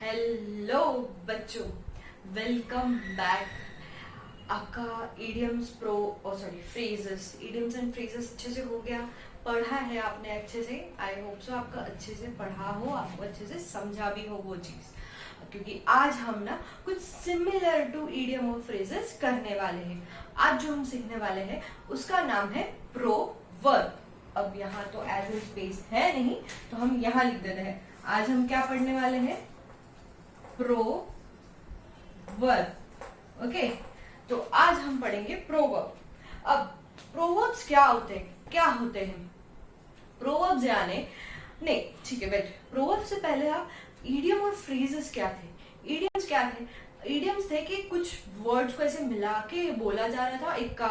Hello बच्चों, welcome back. आपका idioms phrases, idioms and phrases अच्छे से हो गया, पढ़ा है आपने अच्छे से। आई होप सो आपका अच्छे से पढ़ा हो, आपको अच्छे से समझा भी हो वो चीज, क्योंकि आज हम ना कुछ सिमिलर टू इडियम और फ्रेजेस करने वाले हैं। आज जो हम सीखने वाले हैं उसका नाम है प्रोवर्ब। अब यहाँ तो एज ए स्पेस है नहीं, तो हम यहाँ लिख देते हैं। आज हम क्या पढ़ने वाले हैं? प्रोवर्ब। ओके, तो आज हम पढ़ेंगे प्रोवर्ब। अब प्रोवर्ब्स क्या होते हैं? प्रोवर्ब्स यानी, नहीं ठीक है, वेट, प्रोवर्ब से पहले आप इडियम और फ्रेजेस क्या थे? इडियम्स क्या थे? इडियम्स थे कि कुछ वर्ड्स को ऐसे मिला के बोला जा रहा था। एक का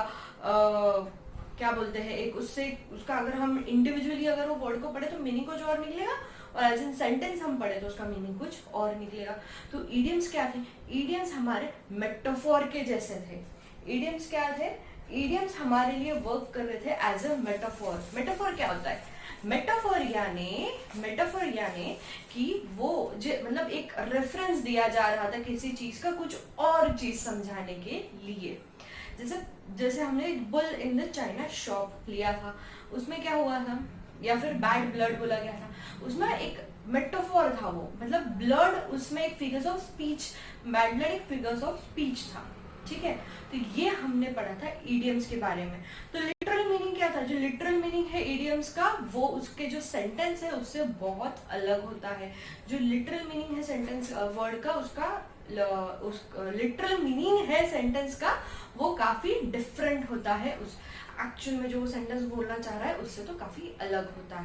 क्या बोलते हैं, एक उससे उसका अगर हम इंडिविजुअली अगर वो वर्ड को पढ़े तो मीनिंग कुछ और निकलेगा, और एज इन सेंटेंस हम पढ़े तो उसका मीनिंग कुछ और निकलेगा। तो इडियम्स क्या थे? इडियम्स हमारे मेटाफोर के जैसे थे। इडियम्स क्या थे? इडियम्स हमारे लिए वर्क कर रहे थे एज अ मेटाफोर। मेटाफोर क्या होता है? मेटाफोर यानी कि वो मतलब एक रेफरेंस दिया जा रहा था किसी चीज का कुछ और चीज समझाने के लिए। जैसे जैसे हमने bull in the China shop लिया था, उसमें क्या हुआ था, या फिर बैड ब्लड बोला गया था, उसमें एक मेटाफोर था। वो मतलब ब्लड उसमें एक figures of speech, bad blood एक फिगर्स ऑफ स्पीच था। ठीक है, तो ये हमने पढ़ा था इडियम्स के बारे में। तो लिटरल मीनिंग क्या था? जो लिटरल मीनिंग है इडियम्स का, वो उसके जो सेंटेंस है उससे बहुत अलग होता है। जो लिटरल मीनिंग है सेंटेंस वर्ड का, उसका लिटरल मीनिंग है सेंटेंस का, वो काफी डिफरेंट होता है। उस एक्चुअल में जो वो सेंटेंस बोलना चाह रहा है उससे तो काफी अलग होता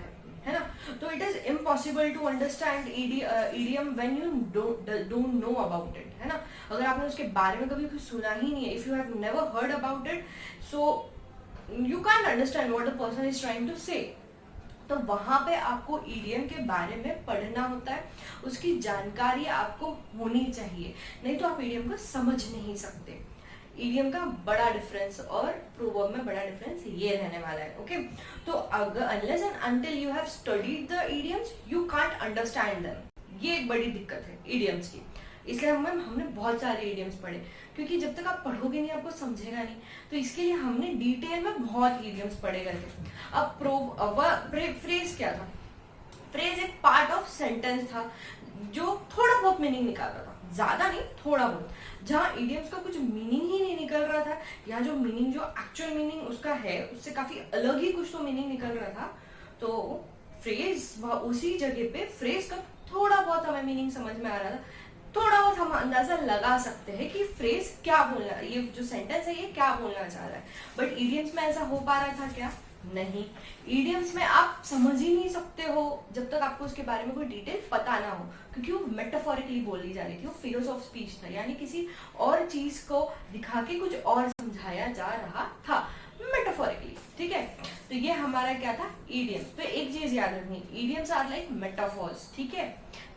है ना? तो it is impossible to understand idiom when you don't know about it, है ना? अगर आपने उसके बारे में कभी कुछ सुना ही नहीं है, if you have never heard about it, so you can't understand what the person is trying to say. तो वहां पे आपको ईडीएम के बारे में पढ़ना होता है, उसकी जानकारी आपको होनी चाहिए, नहीं तो आप ईडीएम को समझ नहीं सकते। ईडीएम का बड़ा डिफरेंस और प्रोवर्ब में बड़ा डिफरेंस ये रहने वाला है। ओके, तो अगर unless and until you have studied the idioms you can't understand them. ये एक बड़ी दिक्कत है ईडियम्स की, इसलिए हमने बहुत सारे ईडियम्स पढ़े, क्योंकि जब तक आप पढ़ोगे नहीं आपको समझेगा नहीं। तो इसके लिए हमने डिटेल में बहुत ईडियम्स पढ़े गए थे। अब फ्रेज क्या था? फ्रेज एक पार्ट ऑफ सेंटेंस था जो थोड़ा बहुत मीनिंग निकालता था, ज्यादा नहीं, थोड़ा बहुत। जहाँ इडियम्स का कुछ मीनिंग ही नहीं निकल रहा था, या जो मीनिंग जो एक्चुअल मीनिंग उसका है उससे काफी अलग ही कुछ तो मीनिंग निकल रहा था, तो फ्रेज उसी जगह पे फ्रेज का थोड़ा बहुत हमें मीनिंग समझ में आ रहा था। थोड़ा बहुत हम अंदाजा लगा सकते हैं कि फ्रेज क्या बोलना, ये जो सेंटेंस है ये क्या बोलना चाह रहा है। बट इडियम्स में ऐसा हो पा रहा था क्या? नहीं। इडियम्स में आप समझ ही नहीं सकते हो जब तक आपको उसके बारे में कोई डिटेल पता ना हो, क्योंकि वो मेटाफोरिकली बोली जा रही थी, वो फिगर्स ऑफ स्पीच था, यानी किसी और चीज को दिखा के कुछ और समझाया जा रहा था मेटाफोरिकली। ठीक है, तो ये हमारा क्या था? इडियम। तो एक चीज याद रखनी, इडियम्स आर लाइक मेटाफोर्स। ठीक है,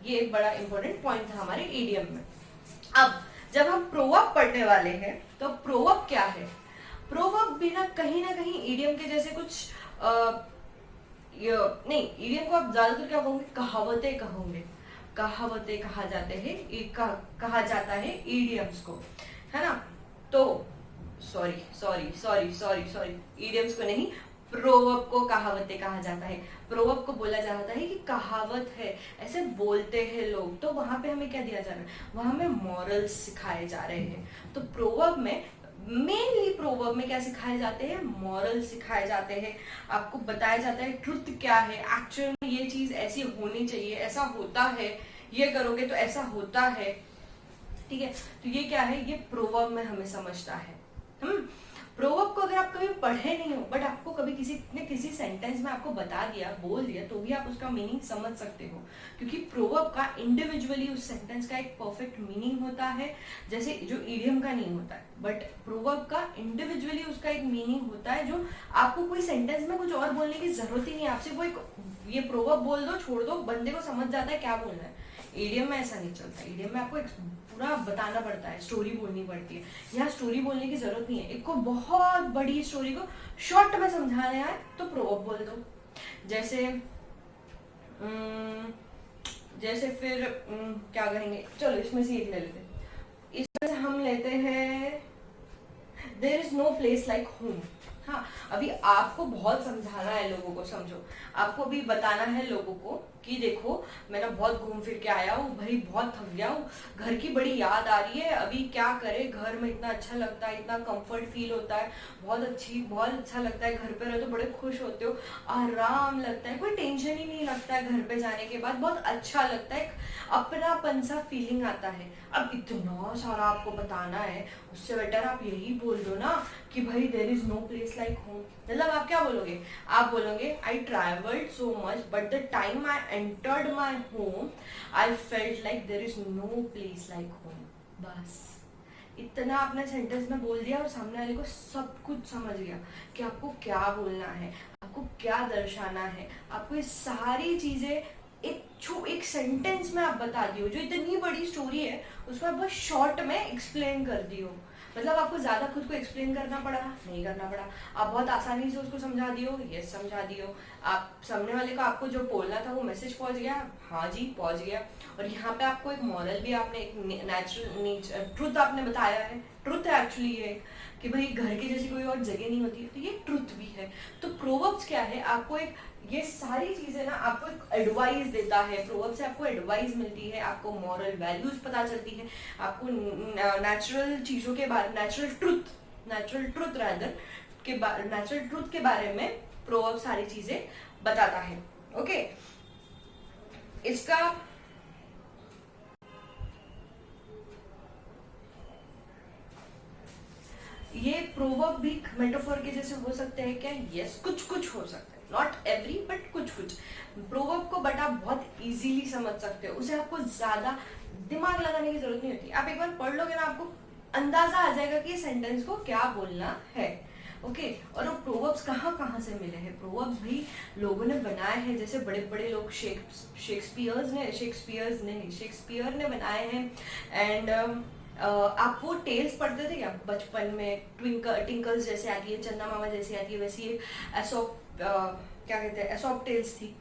ये एक बड़ा इंपॉर्टेंट पॉइंट था हमारे इडियम में। अब जब हम प्रोवर्ब पढ़ने वाले हैं, तो प्रोवर्ब क्या है? प्रोवर्ब भी ना कहीं इडियम के जैसे कुछ नहीं, इडियम को आप ज्यादातर क्या कहोगे? कहावतें कहोगे। कहावतें कहा जाता है इडियम्स को, है ना? तो सॉरी, इडियम्स को नहीं, प्रोवर्ब को कहावतें कहा जाता है। प्रोवर्ब को बोला जाता है कि कहावत है, ऐसे बोलते हैं लोग। तो वहां पे हमें क्या दिया जा रहा है? वहां हमें मॉरल्स सिखाए जा रहे हैं। तो प्रोवर्ब में मेनली प्रोवर्ब में क्या सिखाए जाते हैं? मॉरल सिखाए जाते हैं। आपको बताया जाता है ट्रुथ क्या है, एक्चुअल में ये चीज ऐसी होनी चाहिए, ऐसा होता है, ये करोगे तो ऐसा होता है। ठीक है, तो ये क्या है? ये प्रोवर्ब में हमें समझता है। प्रोवर्ब को अगर आप कभी पढ़े नहीं हो, बट आपको कभी किसी ने किसी सेंटेंस में आपको बता दिया, बोल दिया, तो भी आप उसका मीनिंग समझ सकते हो, क्योंकि प्रोवर्ब का इंडिविजुअली उस सेंटेंस का एक परफेक्ट मीनिंग होता है, जैसे जो इडियम का नहीं होता है। बट प्रोवर्ब का इंडिविजुअली उसका एक मीनिंग होता है, जो आपको कोई सेंटेंस में कुछ और बोलने की जरूरत ही नहीं है। आपसे वो एक ये प्रोवर्ब बोल दो, छोड़ दो, बंदे को समझ जाता है क्या बोलना है। ईडीएम में ऐसा नहीं चलता। ईडीएम में आपको एक पूरा बताना पड़ता है, स्टोरी बोलनी पड़ती है। यहाँ स्टोरी बोलने की जरूरत नहीं है। एक को बहुत बड़ी स्टोरी को शॉर्ट में समझाने आए तो प्रोवर्ब बोल दो। जैसे जैसे फिर क्या कहेंगे, चलो इसमें से एक ले लेते हैं। इसमें से हम लेते हैं there is no place like home. हाँ, अभी आपको बहुत समझाना है लोगों को, समझो, आपको अभी बताना है लोगों को कि देखो मैं ना बहुत घूम फिर के आया हूँ भाई, बहुत थक गया हूँ, घर की बड़ी याद आ रही है, अभी क्या करे, घर में इतना अच्छा लगता है, इतना कंफर्ट फील होता है, बहुत अच्छा लगता है, घर पे रहो तो बड़े खुश होते हो, आराम लगता है, कोई टेंशन ही नहीं लगता है, घर पे जाने के बाद बहुत अच्छा लगता है, अपनापन सा फीलिंग आता है। अब इतना सारा आपको बताना है, उससे बेटर आप यही बोल दो ना कि भाई there is no place like home. मतलब आप क्या बोलोगे, आप बोलोगे I travelled so much but the time I entered my home I felt like there is no place like home. बस इतना आपने सेंटेंस में बोल दिया और सामने वाले को सब कुछ समझ गया कि आपको क्या बोलना है, आपको क्या दर्शाना है, आपको ये सारी चीजें एक सेंटेंस में आप बता दियो। जो इतनी बड़ी स्टोरी है उसको आप बस शॉर्ट में एक्सप्लेन कर दियो। मतलब आपको ज्यादा खुद को एक्सप्लेन करना पड़ा नहीं, करना पड़ा, आप बहुत आसानी से उसको समझा दियो, यस समझा दियो, आप सामने वाले को आपको जो बोलना था वो मैसेज पहुंच गया, हाँ जी पहुंच गया। और यहाँ पे आपको एक मॉरल भी, आपने एक नेचुरल ट्रुथ आपने बताया है, ट्रुथ है एक्चुअली ये कि भाई घर की जैसी कोई और जगह नहीं होती, तो ये ट्रुथ भी है। तो प्रोवर्ब्स क्या है, आपको एक ये सारी चीजें ना आपको एक एडवाइस देता है, प्रोवर्ब से आपको एडवाइस मिलती है, आपको मॉरल वैल्यूज पता चलती है, आपको नेचुरल चीजों के बारे, नेचुरल ट्रुथ रादर के नेचुरल ट्रुथ के बारे में प्रोवर्ब सारी चीजें बताता है। ओके, इसका ये प्रोवर्ब भी मेटाफोर के जैसे हो सकते हैं क्या, यस कुछ कुछ हो सकता है, नॉट एवरी बट कुछ कुछ। प्रोवर्ब को बट आप बहुत इजीली समझ सकते हो, उसे आपको ज्यादा दिमाग लगाने की जरूरत नहीं होती, आप एक बार पढ़ लोगे ना आपको अंदाजा आ जाएगा कि सेंटेंस को क्या बोलना है। ओके, और वो प्रोवर्ब्स कहाँ कहाँ से मिले हैं, प्रोवर्ब्स भी लोगों ने बनाए हैं, जैसे बड़े बड़े लोग शेक्सपियर ने बनाए हैं। एंड आप वो टेल्स पढ़ते थे क्या बचपन में, टिंकल्स जैसे आती है, चंदा मामा जैसे आती है, वैसी एक एसोप क्या कहते हैं एसोप टेल्स थी,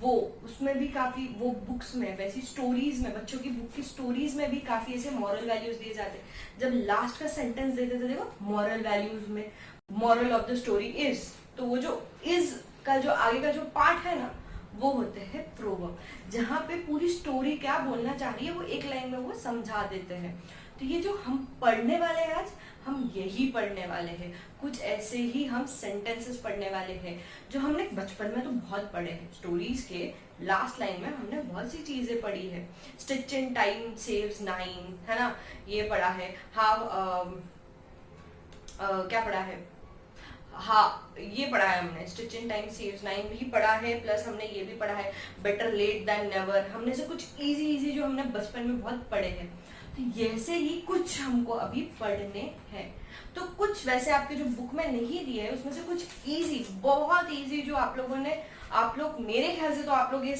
वो उसमें भी काफी, वो बुक्स में वैसी स्टोरीज में, बच्चों की बुक की स्टोरीज में भी काफी ऐसे मॉरल वैल्यूज दिए जाते हैं। जब लास्ट का सेंटेंस देते थे देखो मॉरल वैल्यूज में, moral of the story is, तो वो जो इज का जो आगे का जो पार्ट है ना वो होते हैं प्रोवर्ब, जहाँ पे पूरी स्टोरी क्या बोलना चाह रही है वो एक लाइन में वो समझा देते हैं। तो ये जो हम पढ़ने वाले हैं आज, हम यही पढ़ने वाले हैं, कुछ ऐसे ही हम सेंटेंसेस पढ़ने वाले हैं जो हमने बचपन में तो बहुत पढ़े हैं। स्टोरीज के लास्ट लाइन में हमने बहुत सी चीजें पढ़ी है, stitch in time saves nine, है ना, ये पढ़ा है, हाउ क्या पढ़ा है, हाँ ये पढ़ा है हमने, stitch in time saves nine भी पढ़ा है, प्लस हमने ये भी पढ़ा है बेटर लेट देन नेवर। हमने से कुछ इजी जो हमने बचपन में बहुत पढ़े हैं, तो जैसे ही कुछ हमको अभी पढ़ने हैं, तो कुछ वैसे आपके जो बुक में नहीं दिए है उसमें से कुछ इजी, बहुत इजी जो आप लोगों ने, आप लोग मेरे ख्याल से तो आप लोग ये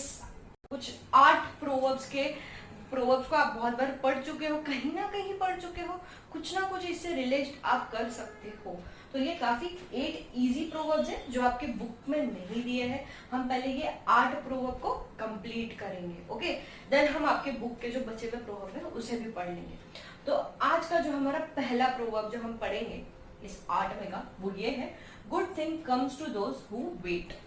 कुछ 8 प्रोवर्ब्स को आप बहुत बार पढ़ चुके हो, कहीं ना कहीं पढ़ चुके हो, कुछ ना कुछ इससे रिलेट आप कर सकते हो। तो ये काफी 8 इजी प्रोवर्ब्स हैं जो आपके बुक में नहीं दिए हैं। हम पहले ये 8 प्रोवर्ब को कंप्लीट करेंगे, ओके, देन हम आपके बुक के जो बचे हुए प्रोवर्ब है उसे भी पढ़ लेंगे। तो आज का जो हमारा पहला प्रोवर्ब जो हम पढ़ेंगे इस 8 में का, वो ये है, good thing comes to those who wait.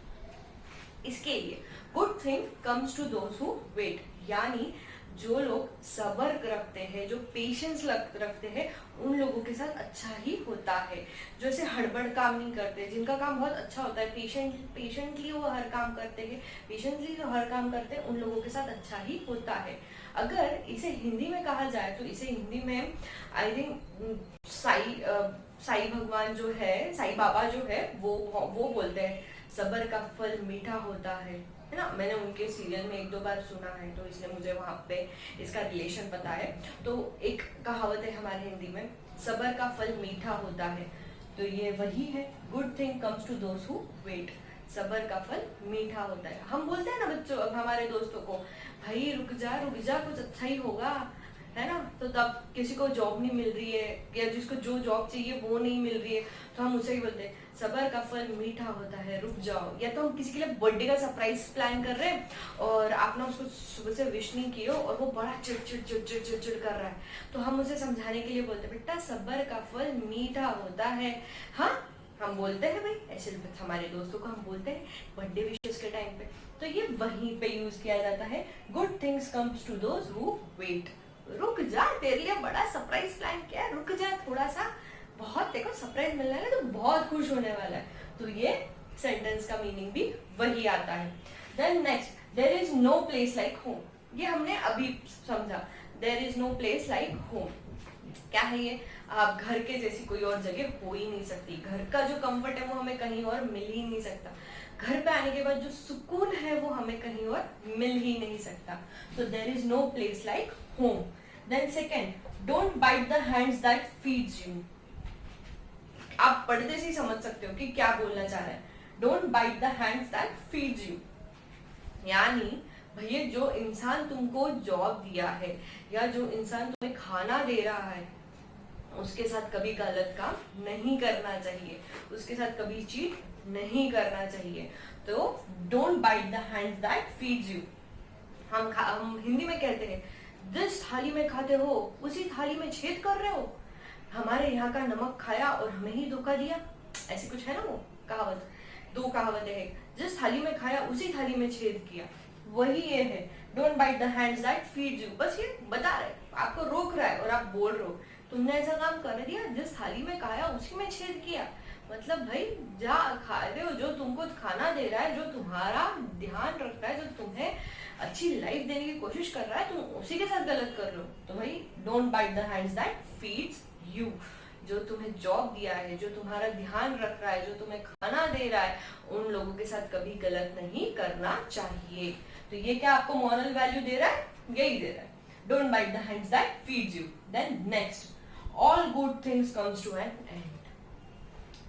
इसके लिए good thing comes to those who wait, यानी जो लोग सब्र रखते हैं, जो पेशेंस रखते हैं, उन लोगों के साथ अच्छा ही होता है। जो ऐसे हड़बड़ काम नहीं करते, जिनका काम बहुत अच्छा होता है, पेशेंटली वो हर काम करते हैं, पेशेंटली जो हर काम करते हैं, उन लोगों के साथ अच्छा ही होता है। अगर इसे हिंदी में कहा जाए तो इसे हिंदी में आई थिंक साई भगवान जो है, साई बाबा जो है वो बोलते हैं, सब्र का फल मीठा होता है ना। मैंने उनके सीरियल में 1-2 बार सुना है, तो इसलिए मुझे वहां पे इसका रिलेशन पता है। तो एक कहावत है हमारे हिंदी में, सब्र का फल मीठा होता है, तो ये वही है, good thing comes to those who wait, सब्र का फल मीठा होता है। हम बोलते हैं ना बच्चों, हमारे दोस्तों को, भाई रुक जा कुछ अच्छा ही होगा, है ना। तो तब किसी को जॉब नहीं मिल रही है या जिसको जो जॉब चाहिए वो नहीं मिल रही है, तो हम उसे ही बोलते हैं सबर का फल मीठा होता है, रुक जाओ। या तो हम किसी के लिए बर्थडे का सरप्राइज प्लान कर रहे हैं और आप ना उसको सुबह से विश नहीं किए हो और वो बड़ा चिड़चिड़ चिड़चिड़ चिड़चिड़ कर रहा है, तो हम उसे समझाने के लिए बोलते हैं बेटा सबर का फल मीठा होता है। हाँ, हम बोलते हैं भाई, ऐसे हमारे दोस्तों को हम बोलते हैं बर्थडे विशेस के टाइम पे। तो ये वहीं पे यूज किया जाता है, good things comes to those who wait. रुक जा, तेरे लिए बड़ा सरप्राइज प्लान किया है, रुक जा थोड़ा सा, बहुत देखो सरप्राइज मिलने वाला है तो बहुत खुश होने वाला है। तो ये सेंटेंस का मीनिंग भी वही आता है। Then next, there is no place like home, ये हमने अभी समझा। There is no place like home क्या है ये? आप घर के जैसी कोई और जगह हो ही नहीं सकती। घर का जो कंफर्ट है वो हमें कहीं और मिल ही नहीं सकता। घर पे आने के बाद जो सुकून है वो हमें कहीं और मिल ही नहीं सकता। तो there is no place like home. Then second, don't bite the hands that feeds you. आप पढ़ते से ही समझ सकते हो कि क्या बोलना चाह रहा है। Don't bite the hands that feeds you, यानी भैया जो इंसान तुमको जॉब दिया है या जो इंसान तुम्हें खाना दे रहा है उसके साथ कभी गलत काम नहीं करना चाहिए, उसके साथ कभी चीट नहीं करना चाहिए। तो don't bite the hand that feeds you. हम हिंदी में कहते हैं जिस थाली में खाते हो उसी थाली में छेद कर रहे हो, हमारे यहाँ का नमक खाया और हमें ही धोखा दिया, ऐसी कुछ है ना वो कहावत। दो कहावतें हैं, जिस थाली में खाया उसी थाली में छेद किया, वही ये है don't bite the hands that feeds you. बस ये बता रहे, आपको रोक रहा है और आप बोल रहे हो तुमने ऐसा काम कर दिया, जिस थाली में खाया उसी में छेद किया। मतलब भाई जा खा रहे हो, जो तुमको खाना दे रहा है, जो तुम्हारा ध्यान रख रहा है, जो तुम्हें अच्छी लाइफ देने की कोशिश कर रहा है, तुम उसी के साथ गलत कर रहे हो। तो भाई don't bite the hands that feeds you. जो तुम्हें जॉब दिया है, जो तुम्हारा ध्यान रख रहा है, जो तुम्हें खाना दे रहा है, उन लोगों के साथ कभी गलत नहीं करना चाहिए। तो ये क्या आपको मॉरल वैल्यू दे रहा है? यही दे रहा है, don't bite the hands that feeds you. Then next, all good things comes to an end.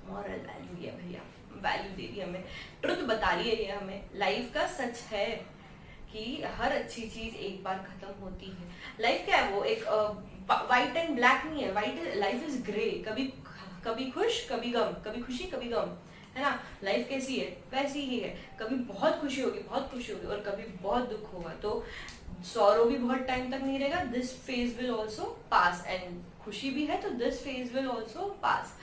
Moral value ये भैया वैल्यू दे रही है हमें, ट्रुथ बता रही है ये हमें, लाइफ का सच है कि हर अच्छी चीज एक बार खत्म होती है। लाइफ क्या है? वो एक व्हाइट एंड ब्लैक नहीं है, व्हाइट लाइफ इज ग्रे, कभी खुश कभी गम, कभी खुशी कभी गम, है ना। लाइफ कैसी है? वैसी ही है, कभी बहुत खुशी होगी और कभी बहुत दुख होगा। तो सॉरो भी बहुत टाइम तक नहीं रहेगा, this phase will also pass, and खुशी भी है तो this phase will also pass.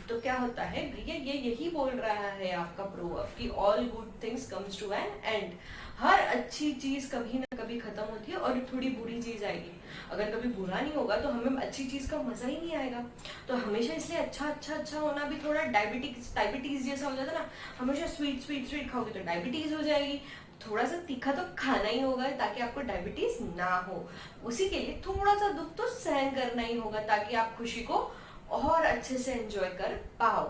तो क्या होता है भैया, ये यही बोल रहा है आपका प्रोवर्ब कि all good things comes to an end. हर अच्छी चीज कभी ना कभी खत्म होती है और थोड़ी बुरी चीज आएगी। अगर कभी बुरा नहीं होगा तो हमें अच्छी चीज का मजा ही नहीं आएगा। तो हमेशा इसलिए अच्छा होना भी थोड़ा डायबिटीज जैसा हो जाता है ना। हमेशा स्वीट खाओगे तो डायबिटीज हो जाएगी। थोड़ा सा तीखा तो खाना ही होगा ताकि आपको डायबिटीज ना हो। उसी के लिए थोड़ा सा दुख तो सहन करना ही होगा ताकि आप खुशी को और अच्छे से एंजॉय कर पाओ।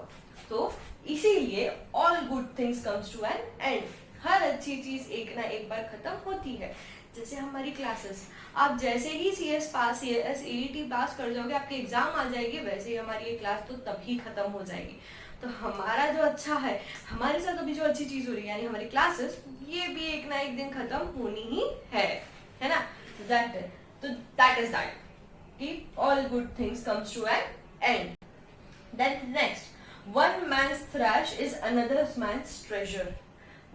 तो इसीलिए all good things comes to an end. हर अच्छी चीज एक ना एक बार खत्म होती है। जैसे हमारी क्लासेस, आप जैसे ही CS पास AET पास कर जाओगे, आपके एग्जाम आ जाएगी, वैसे ही हमारी ये क्लास तो तभी खत्म हो जाएगी। तो हमारा जो अच्छा है, हमारे साथ अभी जो अच्छी चीज हो रही है यानी हमारी क्लासेस, ये भी एक ना एक दिन खत्म होनी ही है ना। तो दैट इज दैट कि all good things comes to an end. Then next, one man's trash is another man's treasure.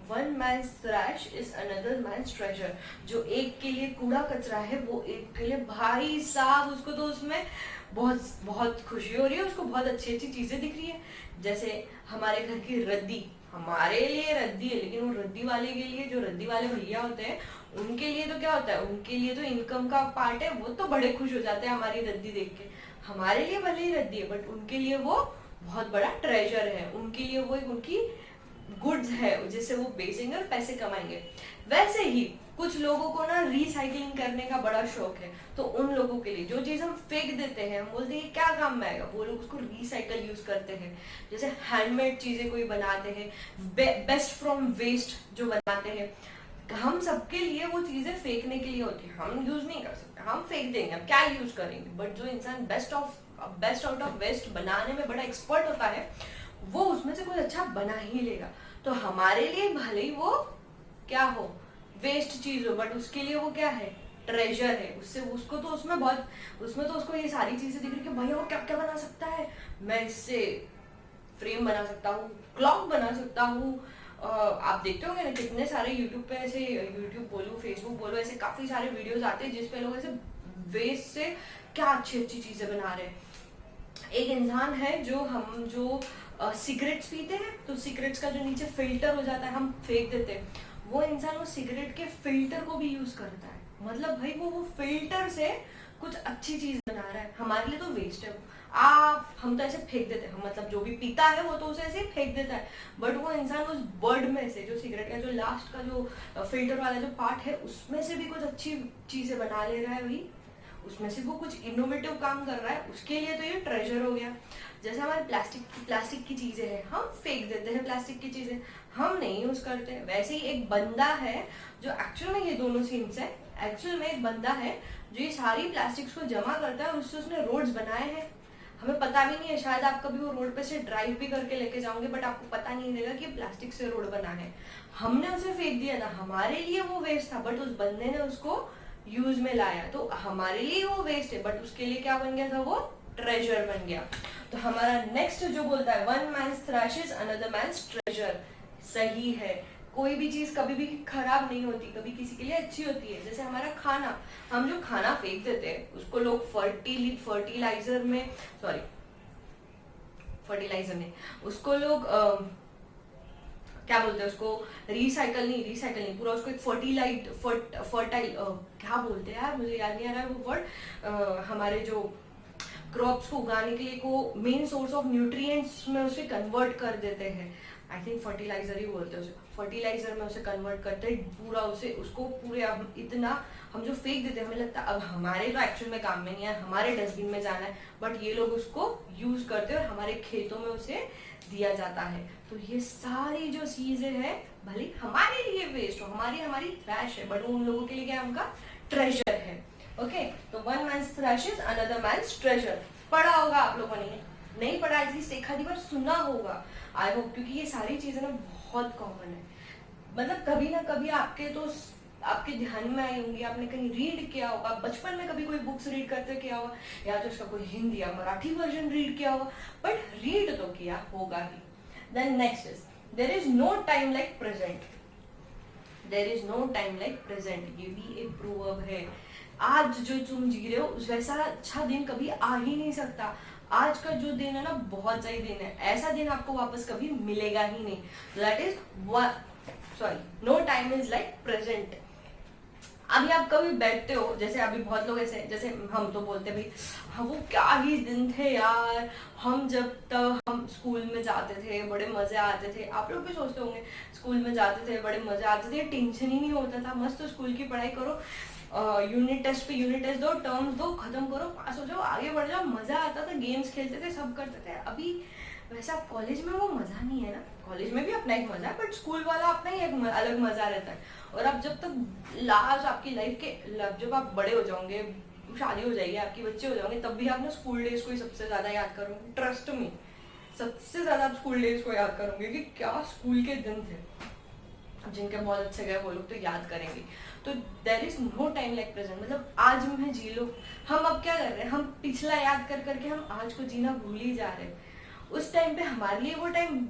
One man's trash is another man's treasure. जो एक के लिए कूड़ा कचरा है वो एक के लिए भाई साहब, उसको तो उसमें बहुत बहुत खुशी हो रही है, उसको बहुत अच्छी अच्छी चीजें दिख रही है। जैसे हमारे घर की रद्दी हमारे लिए रद्दी है, लेकिन वो रद्दी वाले के लिए, जो रद्दी वाले भैया होते हैं उनके लिए तो क्या होता है, उनके लिए तो इनकम का पार्ट है, वो तो बड़े खुश हो जाते हैं हमारी रद्दी देख के। हमारे लिए भले ही रद्दी है बट उनके लिए वो बहुत बड़ा ट्रेजर है, उनके लिए वो एक उनकी गुड्स है जिससे वो बेचेंगे और पैसे कमाएंगे। वैसे ही कुछ लोगों को ना रिसाइकलिंग करने का बड़ा शौक है, तो उन लोगों के लिए जो चीज हम फेंक देते हैं, हम बोलते हैं क्या काम में आएगा, वो लोग उसको रिसाइकल यूज करते हैं। जैसे हैंडमेड चीजें कोई बनाते हैं, बेस्ट फ्रॉम वेस्ट जो बनाते हैं, हम सबके लिए वो चीजें फेंकने के लिए होती है, हम यूज नहीं कर सकते, हम फेंक देंगे, हम क्या यूज करेंगे। बट जो इंसान बेस्ट आउट ऑफ वेस्ट बनाने में बड़ा एक्सपर्ट होता है, वो उसमें से कुछ अच्छा बना ही लेगा। तो हमारे लिए भले ही वो क्या हो, वेस्ट चीज हो, बट उसके लिए वो क्या है, ट्रेजर है, उससे उसको तो उसमें तो उसको ये सारी चीजें दिख रही कि भैया वो क्या क्या बना सकता है, मैं इससे फ्रेम बना सकता हूँ, क्लॉक बना सकता हूँ। आप देखते होंगे ना कितने सारे यूट्यूब पे ऐसे, यूट्यूब बोलो फेसबुक बोलो, ऐसे काफी सारे वीडियोस आते हैं जिसपे लोग ऐसे वेस्ट से क्या अच्छी अच्छी चीजें बना रहे हैं। एक इंसान है जो सिगरेट्स पीते हैं, तो सिगरेट्स का जो नीचे फिल्टर हो जाता है हम फेंक देते हैं, वो इंसान वो सिगरेट के फिल्टर को भी यूज करता है। मतलब भाई वो फिल्टर से कुछ अच्छी चीज बना रहा है, हमारे लिए तो वेस्ट है। आप हम तो ऐसे फेंक देते हैं, मतलब जो भी पीता है वो तो उसे ऐसे ही फेंक देता है, बट वो इंसान उस बर्ड में से, जो सिगरेट का जो लास्ट का जो फिल्टर वाला जो पार्ट है, उसमें से भी कुछ अच्छी चीजें बना ले रहा है भाई, उसमें से वो कुछ इनोवेटिव काम कर रहा है, उसके लिए तो ये ट्रेजर हो गया। जैसे हमारे प्लास्टिक की चीजें हैं, हम फेंक देते हैं, प्लास्टिक की चीजें हम नहीं यूज करते। वैसे ही एक बंदा है जो एक्चुअल में, ये दोनों सीन्स है, एक्चुअल में एक बंदा है जो ये सारी प्लास्टिक्स को जमा करता है, उससे उसने रोड्स बनाए हैं। हमें पता भी नहीं है, शायद आप कभी वो रोड पे से ड्राइव भी करके लेके जाओगे, बट आपको पता नहीं रहेगा कि प्लास्टिक से रोड बना है। हमने उसे फेंक दिया था, हमारे लिए वो वेस्ट था, बट उस बंदे ने उसको यूज में लाया, तो हमारे लिए वो वेस्ट है, बट उसके लिए क्या बन गया था, वो ट्रेजर बन गया। तो हमारा नेक्स्ट जो बोलता है, one man's thrashes another man's treasure, सही है। कोई भी चीज कभी भी खराब नहीं होती, कभी किसी के लिए अच्छी होती है। जैसे हमारा खाना, हम जो खाना फेंक देते हैं उसको लोग फर्टिलाइजर में, सॉरी फर्टिलाइजर नहीं, उसको लोग क्या बोलते हैं उसको, रिसाइकल नहीं, पूरा उसको एक फर्टाइल क्या बोलते हैं यार, मुझे याद नहीं आ रहा है वो वर्ड। हमारे जो क्रॉप्स को उगाने के लिए को मेन सोर्स ऑफ न्यूट्रिएंट्स में उसे कन्वर्ट कर देते हैं। आई थिंक फर्टिलाइजर ही बोलते हैं उसे, फर्टिलाइजर में उसे कन्वर्ट करते हैं पूरा, उसे उसको पूरे इतना हम जो फेंक देते हैं, हमें लगता है अब हमारे तो एक्चुअल में काम में नहीं है, हमारे डस्टबिन में जाना है, बट ये लोग उसको यूज करते हैं और हमारे खेतों में उसे दिया जाता है। तो ये सारी जो चीजें हैं भले हमारे लिए वेस्ट हो, हमारी ट्रैश है, बट उन लोगों के लिए क्या उनका ट्रेजर है। ओके, तो one man's thrashes another man's treasure, पढ़ा होगा आप लोगों ने, नहीं पढ़ा एटलीस्ट एक आधी बार सुना होगा आई होप, क्योंकि ये सारी चीजें ना बहुत कॉमन है। मतलब कभी ना कभी आपके ध्यान में आई होंगी, आपने कहीं रीड किया होगा, बचपन में कभी कोई बुक्स रीड करते किया होगा, या तो उसका कोई हिंदी या मराठी वर्जन रीड किया होगा, बट रीड तो किया होगा ही। Then next is, there is no time like present, there is no time like present, ये भी एक प्रोवर्ब है। आज जो तुम जी रहे हो वैसा अच्छा दिन कभी आ ही नहीं सकता। आज का जो दिन है ना बहुत सही दिन है, ऐसा दिन आपको वापस कभी मिलेगा ही नहीं। That is no time is like present. अभी आप कभी बैठते हो, जैसे अभी बहुत लोग ऐसे, जैसे हम तो बोलते भाई हाँ वो क्या ही दिन थे यार, हम जब तक हम स्कूल में जाते थे बड़े मजे आते थे। आप लोग भी सोचते होंगे स्कूल में जाते थे बड़े मजे आते थे, टेंशन ही नहीं होता था, मस्त स्कूल की पढ़ाई करो, यूनिट टेस्ट पे यूनिट टेस्ट दो, टर्म्स दो, खत्म करो, पास हो जाओ, आगे बढ़ जाओ, मजा आता था, गेम्स खेलते थे, सब करते थे। अभी वैसा कॉलेज में वो मजा नहीं है ना, कॉलेज में भी अपना एक मजा है, बट स्कूल वाला अपना ही एक अलग मजा रहता है। और अब जब तक लास्ट आपकी लाइफ के जब आप बड़े हो जाओगे, शादी हो जाएगी, आपके बच्चे हो जाओगे, तब भी आप ना स्कूल डेज को ही सबसे ज्यादा याद करोगे, ट्रस्ट मी, सबसे ज्यादा आप स्कूल डेज को याद करोगे कि क्या स्कूल के दिन थे, जिनके बहुत अच्छे गए वो लोग तो याद करेंगे। तो there is no time like present, मतलब आज में जी लो। हम अब क्या कर रहे हैं, हम पिछला याद कर करके हम आज को जीना भूल ही जा रहे हैं। उस टाइम पे हमारे लिए वो टाइम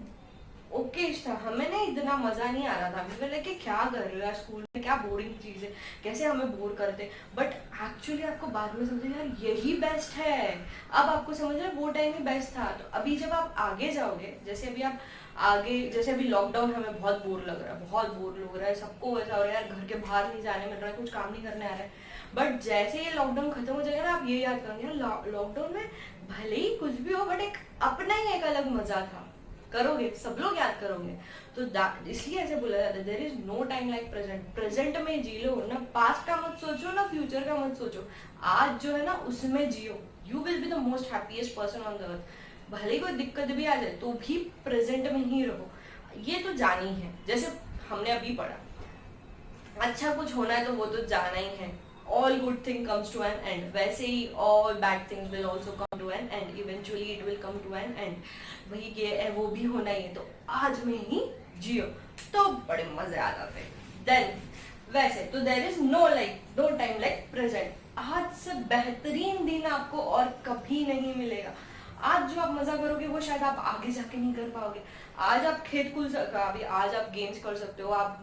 ओके था, हमें ना इतना मजा नहीं आ रहा था, हमें लगे क्या कर रहे हो यार स्कूल में, क्या बोरिंग चीज है, कैसे हमें बोर करते। बट एक्चुअली आपको बाद में समझे यार यही बेस्ट है, अब आपको समझ रहे वो टाइम ही बेस्ट था। तो अभी जब आप आगे जाओगे, जैसे अभी आप आगे, जैसे अभी लॉकडाउन हमें बहुत बोर लग रहा है, बहुत बोर लग रहा है सबको, ऐसा हो रहा है यार घर के बाहर नहीं जाने मिल रहा है, कुछ काम नहीं करने आ रहा है। बट जैसे ये लॉकडाउन खत्म हो जाएगा ना, आप ये याद करोगे यार लॉकडाउन में भले ही कुछ भी हो, बट एक अपना ही एक अलग मजा था, करोगे, सब लोग याद करोगे। तो इसलिए ऐसे बोला जाता है there is no time like present, present में जी लो ना, पास्ट का मत सोचो ना फ्यूचर का मत सोचो, आज जो है ना उसमें जियो, you will be the most happiest person on the earth. भले ही कोई दिक्कत भी आ जाए तो भी प्रेजेंट में ही रहो, ये तो जानी है। जैसे हमने अभी पढ़ा, अच्छा कुछ होना है तो वो तो जाना ही है, all good thing comes to an end, वैसे ही all bad things will also come to an end, eventually it will come to an end। वही ये वो भी होना ही है, तो आज में ही जियो तो बड़े मजे आ जाते हैं। देन वैसे तो there is no time like present. आज से बेहतरीन दिन आपको और कभी नहीं मिलेगा। आज जो आप मजा करोगे वो शायद आप आगे जाके नहीं कर पाओगे। आज आप खेत कूद सकते, आज आप गेम्स कर सकते हो, आप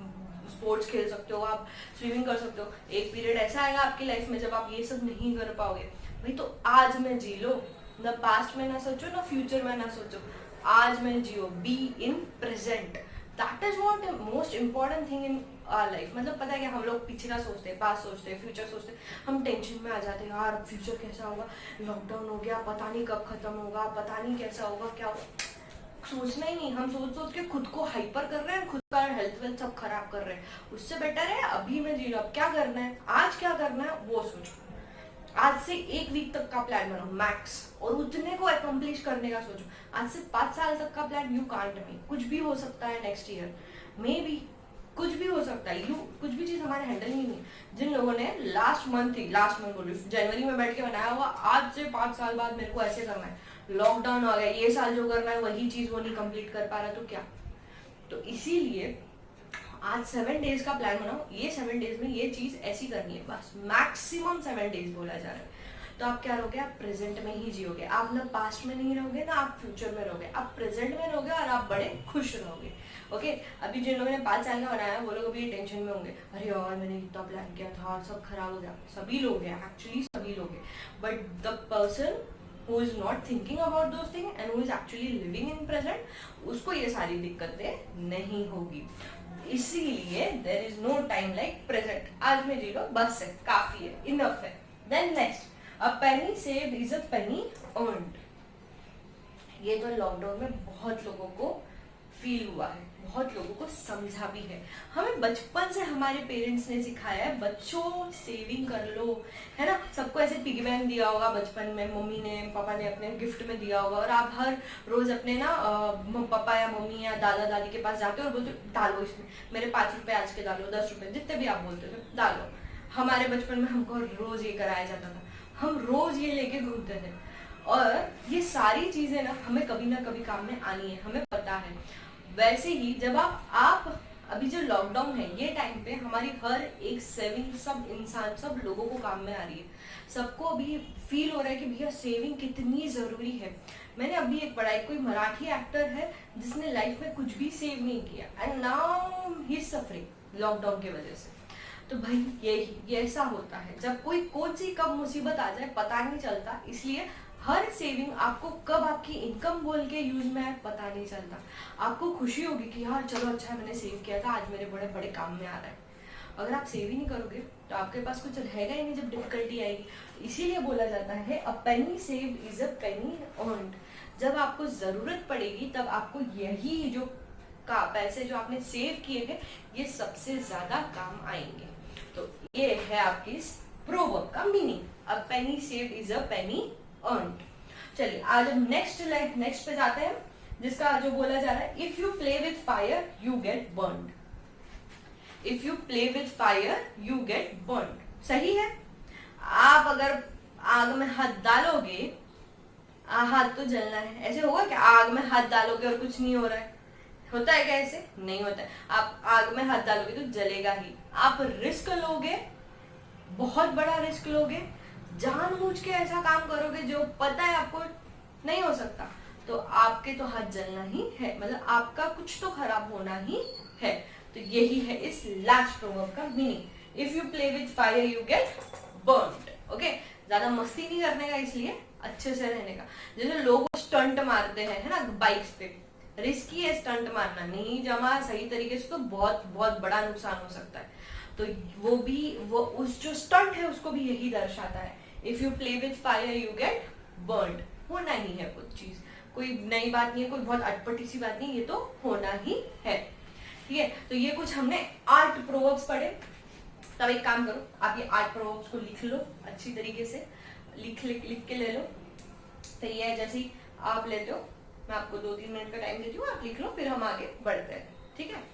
स्पोर्ट्स खेल सकते हो, आप स्विमिंग कर सकते हो। एक पीरियड ऐसा आएगा आपकी लाइफ में जब आप ये सब नहीं कर पाओगे। भाई तो आज में जी लो, ना पास्ट में ना सोचो, ना फ्यूचर में ना सोचो, आज में जियो, be in present. That is what most important thing in our life. मतलब पता है कि हम लोग पिछला सोचते हैं, पास्ट सोचते हैं, फ्यूचर सोचते हैं, हम टेंशन में आ जाते हैं, यार फ्यूचर कैसा होगा, लॉकडाउन हो गया, पता नहीं कब खत्म होगा, पता नहीं कैसा होगा, क्या होगा। सोचना ही नहीं, हम सोच सोच के खुद को हाइपर कर रहे हैं, खुद का हेल्थ वेल्थ सब खराब कर रहे हैं। उससे बेटर है अभी में जी लो। अब क्या करना है, आज क्या करना है वो सोचो। आज से 1 वीक तक का प्लान बनाओ मैक्स, और उतने को अकम्प्लिश करने का सोचो। आज से 5 साल तक का प्लान यू कांट मी, कुछ भी हो सकता है नेक्स्ट ईयर, मे बी कुछ भी हो सकता है। यू कुछ भी चीज हमारे हैंडल ही नहीं। जिन लोगों ने लास्ट मंथ बोल रही जनवरी में बैठ के बनाया हुआ, आज से 5 साल बाद मेरे को ऐसे करना है, लॉकडाउन हो गया, ये साल जो करना है वही चीज वो नहीं कंप्लीट कर पा रहा, तो क्या। तो इसीलिए आज 7 डेज का प्लान बनाओ, ये 7 डेज में ये चीज ऐसी करनी है, बस मैक्सिमम 7 डेज बोला जा रहा है। तो आप क्या रहोगे, आप प्रेजेंट में ही जियोगे। आप ना पास्ट में नहीं रहोगे, ना आप फ्यूचर में रहोगे, आप प्रेजेंट में रहोगे और आप बड़े खुश रहोगे। ओके, अभी जिन लोगों ने 5 साल का बनाया वो लोग अभी टेंशन में होंगे, अरे यार मैंने इतना प्लान किया था और सब खराब हो गया। सभी लोग हैं, एक्चुअली सभी लोग हैं, but the person who is not thinking about those things and who is actually living in present, उसको ये सारी दिक्कतें नहीं होगी। इसीलिए there is no time like present. आज में जी लो, बस है, काफी है, इनफ है। Then next, a penny saved is a penny earned. ये तो लॉकडाउन में बहुत लोगों को फील हुआ है, बहुत लोगों को समझा भी है। हमें बचपन से हमारे पेरेंट्स ने सिखाया है, बच्चों सेविंग कर लो, है ना। सबको ऐसे पिगी बैंक दिया होगा बचपन में, मम्मी ने पापा ने अपने गिफ्ट में दिया होगा, और आप हर रोज अपने ना पापा या मम्मी या दादा दादी के पास जाते हो और बोलते हो डालो इसमें, मेरे 5 रुपए आज के डालो, 10 रुपए, जितने भी आप बोलते थे डालो। हमारे बचपन में हमको रोज ये कराया जाता था, हम रोज ये लेके घूमते थे। और ये सारी चीजें ना हमें कभी ना कभी काम में आनी है, हमें पता है। वैसे ही जब आप अभी जो लॉकडाउन है, ये टाइम पे हमारी हर एक सेविंग सब इंसान, सब लोगों को काम में आ रही है। सबको अभी फील हो रहा है कि भैया सेविंग कितनी जरूरी है। मैंने अभी एक पढ़ा, कोई मराठी एक्टर है जिसने लाइफ में कुछ भी सेव नहीं किया and now he is suffering lockdown की वजह से। तो भाई ये ऐसा होता है, जब कौन सी कब मुसीबत आ जाए पता नहीं चलता। इसलिए हर सेविंग आपको कब आपकी इनकम बोल के यूज में आए पता नहीं चलता। आपको खुशी होगी कि यार चलो अच्छा है मैंने सेव किया था, आज मेरे बड़े बड़े काम में आ रहा है। अगर आप सेव ही नहीं करोगे तो आपके पास कुछ रहेगा ही नहीं जब डिफिकल्टी आएगी। इसीलिए बोला जाता है a penny save is a penny earned. जब आपको जरूरत पड़ेगी तब आपको यही जो पैसे जो आपने सेव किए हैं ये सबसे ज्यादा काम आएंगे। तो ये है आपकी इस प्रोवर्ब का meaning, a penny saved is a penny earned. चलिए आज हम नेक्स्ट पे जाते हैं, जिसका जो बोला जा रहा है, if you play with fire you get burned. If you play with fire you get burned. सही है। आप अगर आग में हाथ डालोगे, हाथ तो जलना है। ऐसे होगा कि आग में हाथ डालोगे और कुछ नहीं हो रहा है, होता है क्या? ऐसे नहीं होता है। आप आग में हाथ डालोगे तो जलेगा ही। आप रिस्क लोगे, बहुत बड़ा रिस्क लोगे, जानबूझ के ऐसा काम करोगे जो पता है आपको नहीं हो सकता, तो आपके तो हाथ जलना ही है, मतलब आपका कुछ तो खराब होना ही है। तो यही है इस लास्ट प्रोवर्ब का meaning, if you play with fire you get burned. Okay, ज्यादा मस्ती नहीं करने का, इसलिए अच्छे से रहने का। जैसे लोग स्टंट मारते हैं, है ना, बाइक्स पे, रिस्की है स्टंट मारना, नहीं जमा सही तरीके से तो बहुत बहुत बड़ा नुकसान हो सकता है। तो वो उस जो स्टंट है उसको भी यही दर्शाता है, if you play with fire you get burned. होना ही है कुछ चीज, कोई नई बात नहीं है, कोई बहुत अटपटी सी बात नहीं, ये तो होना ही है। ठीक है, तो ये कुछ हमने 8 प्रोवर्ब्स पढ़े। तब एक काम करो, आप ये 8 प्रोवर्ब्स को लिख लो अच्छी तरीके से, लिख के ले लो। तो ये है, जैसे ही आप लेते हो मैं आपको 2-3 मिनट का टाइम देती हूँ, आप लिख लो, फिर हम आगे बढ़ते हैं। ठीक है,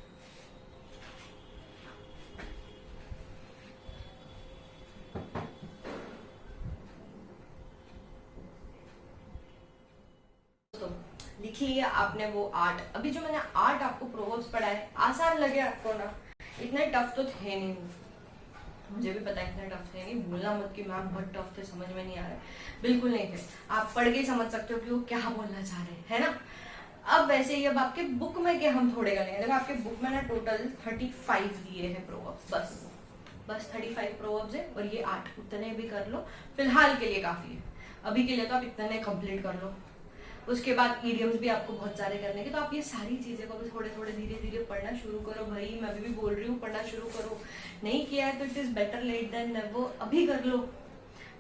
लिख लिया आपने वो 8। अभी जो मैंने 8 आपको प्रोवर्ब्स पढ़ा है, आसान लगे आपको ना? इतने टफ तो थे नहीं, मुझे भी पता है इतने टफ थे नहीं, बोलना मत कि मैम बहुत टफ थे, समझ में नहीं आ रहा है, बिल्कुल नहीं थे। आप पढ़ के ही समझ सकते हो कि वो क्या बोलना चाह रहे हैं, है ना। अब वैसे ही अब आपके बुक में क्या हम थोड़े करेंगे, देखो आपके बुक में ना टोटल 35 दिए हैं प्रोवर्ब्स, बस 35 प्रोवर्ब्स है, और ये 8, उतने भी कर लो फिलहाल के लिए काफी है, अभी के लिए तो आप इतने कंप्लीट कर लो। उसके बाद ईडियम्स भी आपको बहुत सारे करने के, तो आप ये सारी चीजें को भी थोड़े थोड़े धीरे धीरे पढ़ना शुरू करो भाई, मैं अभी भी बोल रही हूँ पढ़ना शुरू करो, नहीं किया है तो it is better late than never, अभी कर लो,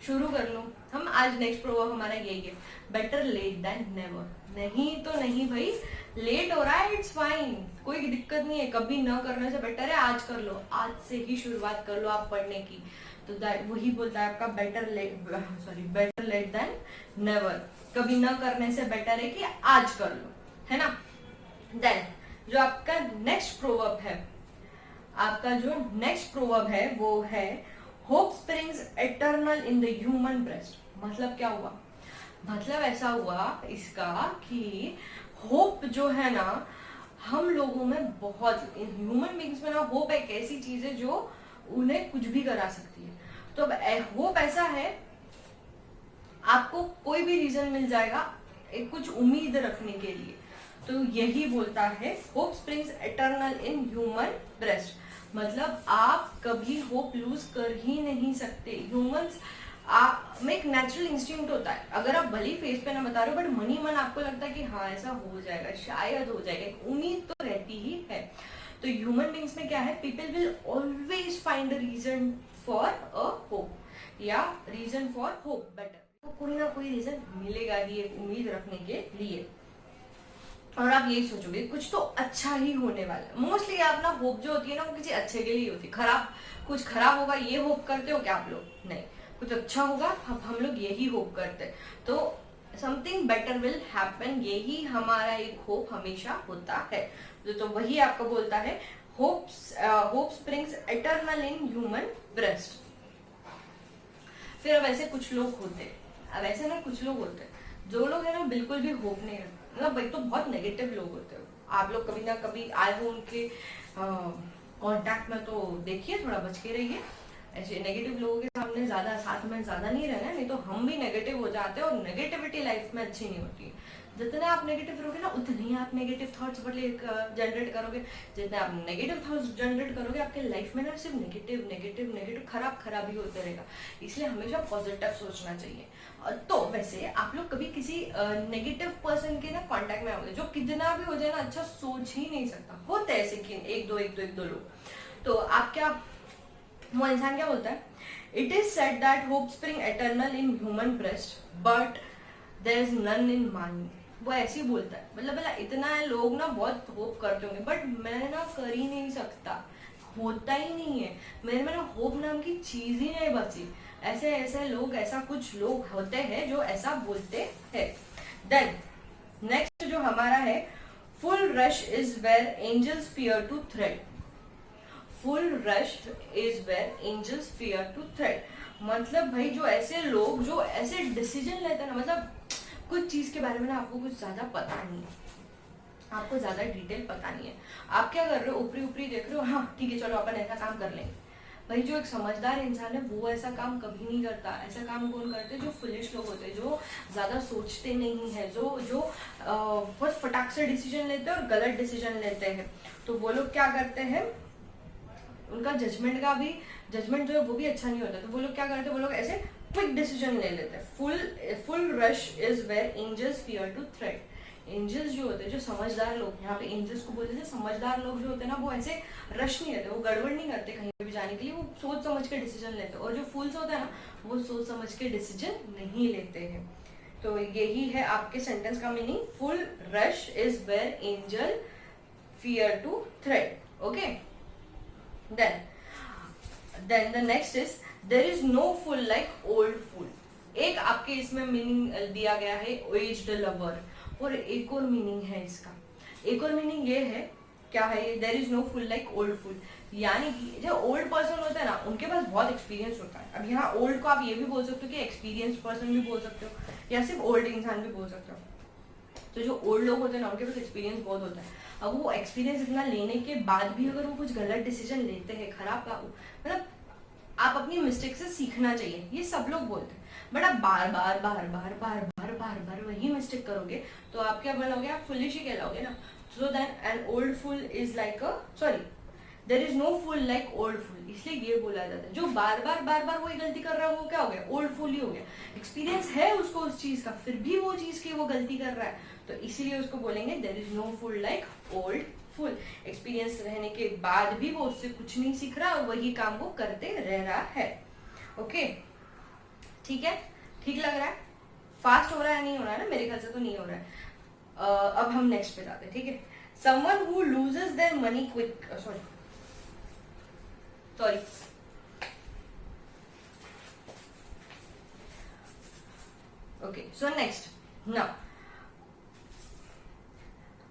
शुरू कर लो। हम आज नेक्स्ट प्रोवर्ब हमारा यही है, बेटर लेट देन नेवर, नहीं तो नहीं भाई, लेट हो रहा है इट्स फाइन, कोई दिक्कत नहीं है, कभी न करने से बेटर है आज कर लो, आज से ही शुरुआत कर लो आप पढ़ने की। तो वही बोलता है आपका बेटर लेट देन नेवर, कभी न करने से बेटर है कि आज कर लो, है ना। देन जो आपका नेक्स्ट प्रोवर्ब है, आपका जो नेक्स्ट प्रोवर्ब है वो है hope springs eternal in the human breast. मतलब क्या हुआ, मतलब ऐसा हुआ इसका कि होप जो है ना हम लोगों में बहुत, ह्यूमन बींग्स में ना होप एक ऐसी चीज है जो उन्हें कुछ भी करा सकती है। तो अब होप ऐसा है, आपको कोई भी रीजन मिल जाएगा एक कुछ उम्मीद रखने के लिए। तो यही बोलता है hope springs eternal in human breast, मतलब आप कभी होप लूज कर ही नहीं सकते। ह्यूमंस में एक नेचुरल इंस्टिंक्ट होता है, अगर आप भली फेस पे ना बता रहे हो बट मनी मन आपको लगता है कि हाँ ऐसा हो जाएगा, शायद हो जाएगा, उम्मीद तो रहती ही है। तो ह्यूमन बींग्स में क्या है, people will always find a reason for a hope, या रीजन फॉर होप बेटर, तो कोई ना कोई रीजन मिलेगा ही एक उम्मीद रखने के लिए। और आप यही सोचोगे कुछ तो अच्छा ही होने वाला है। मोस्टली आप ना होप जो होती है ना वो किसी अच्छे के लिए होती है, कुछ खराब होगा ये होप करते हो क्या आप लोग, नहीं, कुछ अच्छा होगा हम लोग यही होप करते हैं। तो समथिंग बेटर विल हैपन, यही हमारा एक होप हमेशा होता है। तो वही आपको बोलता है hope springs eternal in human breast. फिर अब ऐसे कुछ लोग होते हैं, अब ऐसे ना कुछ लोग होते हैं जो लोग है ना बिल्कुल भी होप नहीं रखते, मतलब भाई तो बहुत नेगेटिव लोग होते हो, आप लोग कभी ना कभी आए हो उनके कांटेक्ट में, तो देखिए थोड़ा बच के रहिए, ऐसे नेगेटिव लोगों के सामने ज्यादा साथ में ज्यादा नहीं रहना, नहीं तो हम भी नेगेटिव हो जाते हैं और नेगेटिविटी लाइफ में अच्छी नहीं होती है। जितने आप नेगेटिव रहोगे ना उतने ही आप नेगेटिव थॉट्स जनरेट करोगे, जितने आप नेगेटिव थॉट्स जनरेट करोगे आपके लाइफ में ना सिर्फ नेगेटिव नेगेटिव नेगेटिव खराब ही होते रहेगा, इसलिए हमेशा पॉजिटिव सोचना चाहिए। तो वैसे आप लोग कभी किसी नेगेटिव पर्सन के ना कांटेक्ट में आओगे जो कितना भी हो जाए ना अच्छा सोच ही नहीं सकता, होते ऐसे कि एक दो लोग, तो आप क्या, वो इंसान क्या बोलता है, it is said that hope spring eternal in human breast but there is none in mind. वो ऐसे ही बोलता है, मतलब इतना है, लोग ना बहुत होप करते होंगे बट मैं ना कर ही नहीं सकता, होता ही नहीं है मेरे में ना, होप नाम की चीज ही नहीं बची। ऐसे लोग, ऐसा कुछ लोग होते हैं जो ऐसा बोलते हैं। देन नेक्स्ट जो हमारा है, fool rush is where angels fear to thread. Fool rush is where angels fear to thread, मतलब भाई जो ऐसे लोग जो ऐसे डिसीजन लेते हैं ना, मतलब कुछ चीज के बारे में ना आपको कुछ ज्यादा पता नहीं है, आपको ज्यादा डिटेल पता नहीं है, आप क्या कर रहे हो, ऊपरी देख रहे हो, हाँ ठीक है चलो अपन ऐसा काम कर लेंगे। भाई जो एक समझदार इंसान है वो ऐसा काम कभी नहीं करता। ऐसा काम कौन करते हैं, जो फुलिश लोग होते हैं, जो ज्यादा सोचते नहीं है, जो बहुत फटाक से डिसीजन लेते हैं और गलत डिसीजन लेते हैं। तो वो लोग क्या करते हैं, उनका जजमेंट जो है वो भी अच्छा नहीं होता, तो वो लोग क्या करते हैं, वो लोग ऐसे क्विक डिसीजन ले लेते हैं। Fool rush is where angels fear to thread. Angels जो होते हैं, जो समझदार लोग, यहाँ पे एंजल्स को बोलते हैं, समझदार लोग जो होते हैं ना वो ऐसे रश नहीं रहते, वो गड़बड़ नहीं करते कहीं पे भी जाने के लिए, वो सोच समझ के डिसीजन लेते हैं। और जो फूल्स होते हैं ना वो सोच समझ के डिसीजन नहीं लेते हैं। तो यही है आपके सेंटेंस का meaning, fool rush is where angel fear to thread. Okay, then the next is there is no fool like old fool। एक आपके इसमें मीनिंग दिया गया है एज्ड लवर, और एक और मीनिंग है इसका, एक और मीनिंग ये है, क्या है ये, there is no fool like old fool, यानी कि जो ओल्ड पर्सन होता है ना उनके पास बहुत एक्सपीरियंस होता है। अब यहाँ ओल्ड को आप ये भी बोल सकते हो कि एक्सपीरियंस पर्सन भी बोल सकते हो, या सिर्फ ओल्ड इंसान भी बोल सकते हो। तो जो ओल्ड लोग होते हैं ना उनके पास एक्सपीरियंस बहुत होता है। अब वो एक्सपीरियंस इतना लेने के बाद भी अगर वो कुछ गलत डिसीजन लेते हैं, खराब का मतलब आप अपनी मिस्टेक से सीखना चाहिए, ये सब लोग बोलते हैं। बट आप बार बार बार बार बार बार बार बार वही मिस्टेक करोगे तो आप क्या बनोगे, आप फुलिश ही कहलाओगे ना। So then an old fool is like a sorry there is no fool like old fool, इसलिए ये बोला जाता है। जो बार बार वही गलती कर रहा है वो क्या हो गया, ओल्ड फुल ही हो गया। एक्सपीरियंस है उसको उस चीज का, फिर भी वो चीज की वो गलती कर रहा है, तो इसीलिए उसको बोलेंगे there is no fool like old fool. Experience रहने के बाद भी वो उससे कुछ नहीं सीख रहा, वही काम वो करते रह रहा है। ओके ठीक है, ठीक लग रहा है? फास्ट हो रहा है नहीं हो रहा है ना, मेरे ख्याल से तो नहीं हो रहा है। अब हम नेक्स्ट पे जाते हैं, ठीक है। Someone who loses their money quick, sorry okay, so next, now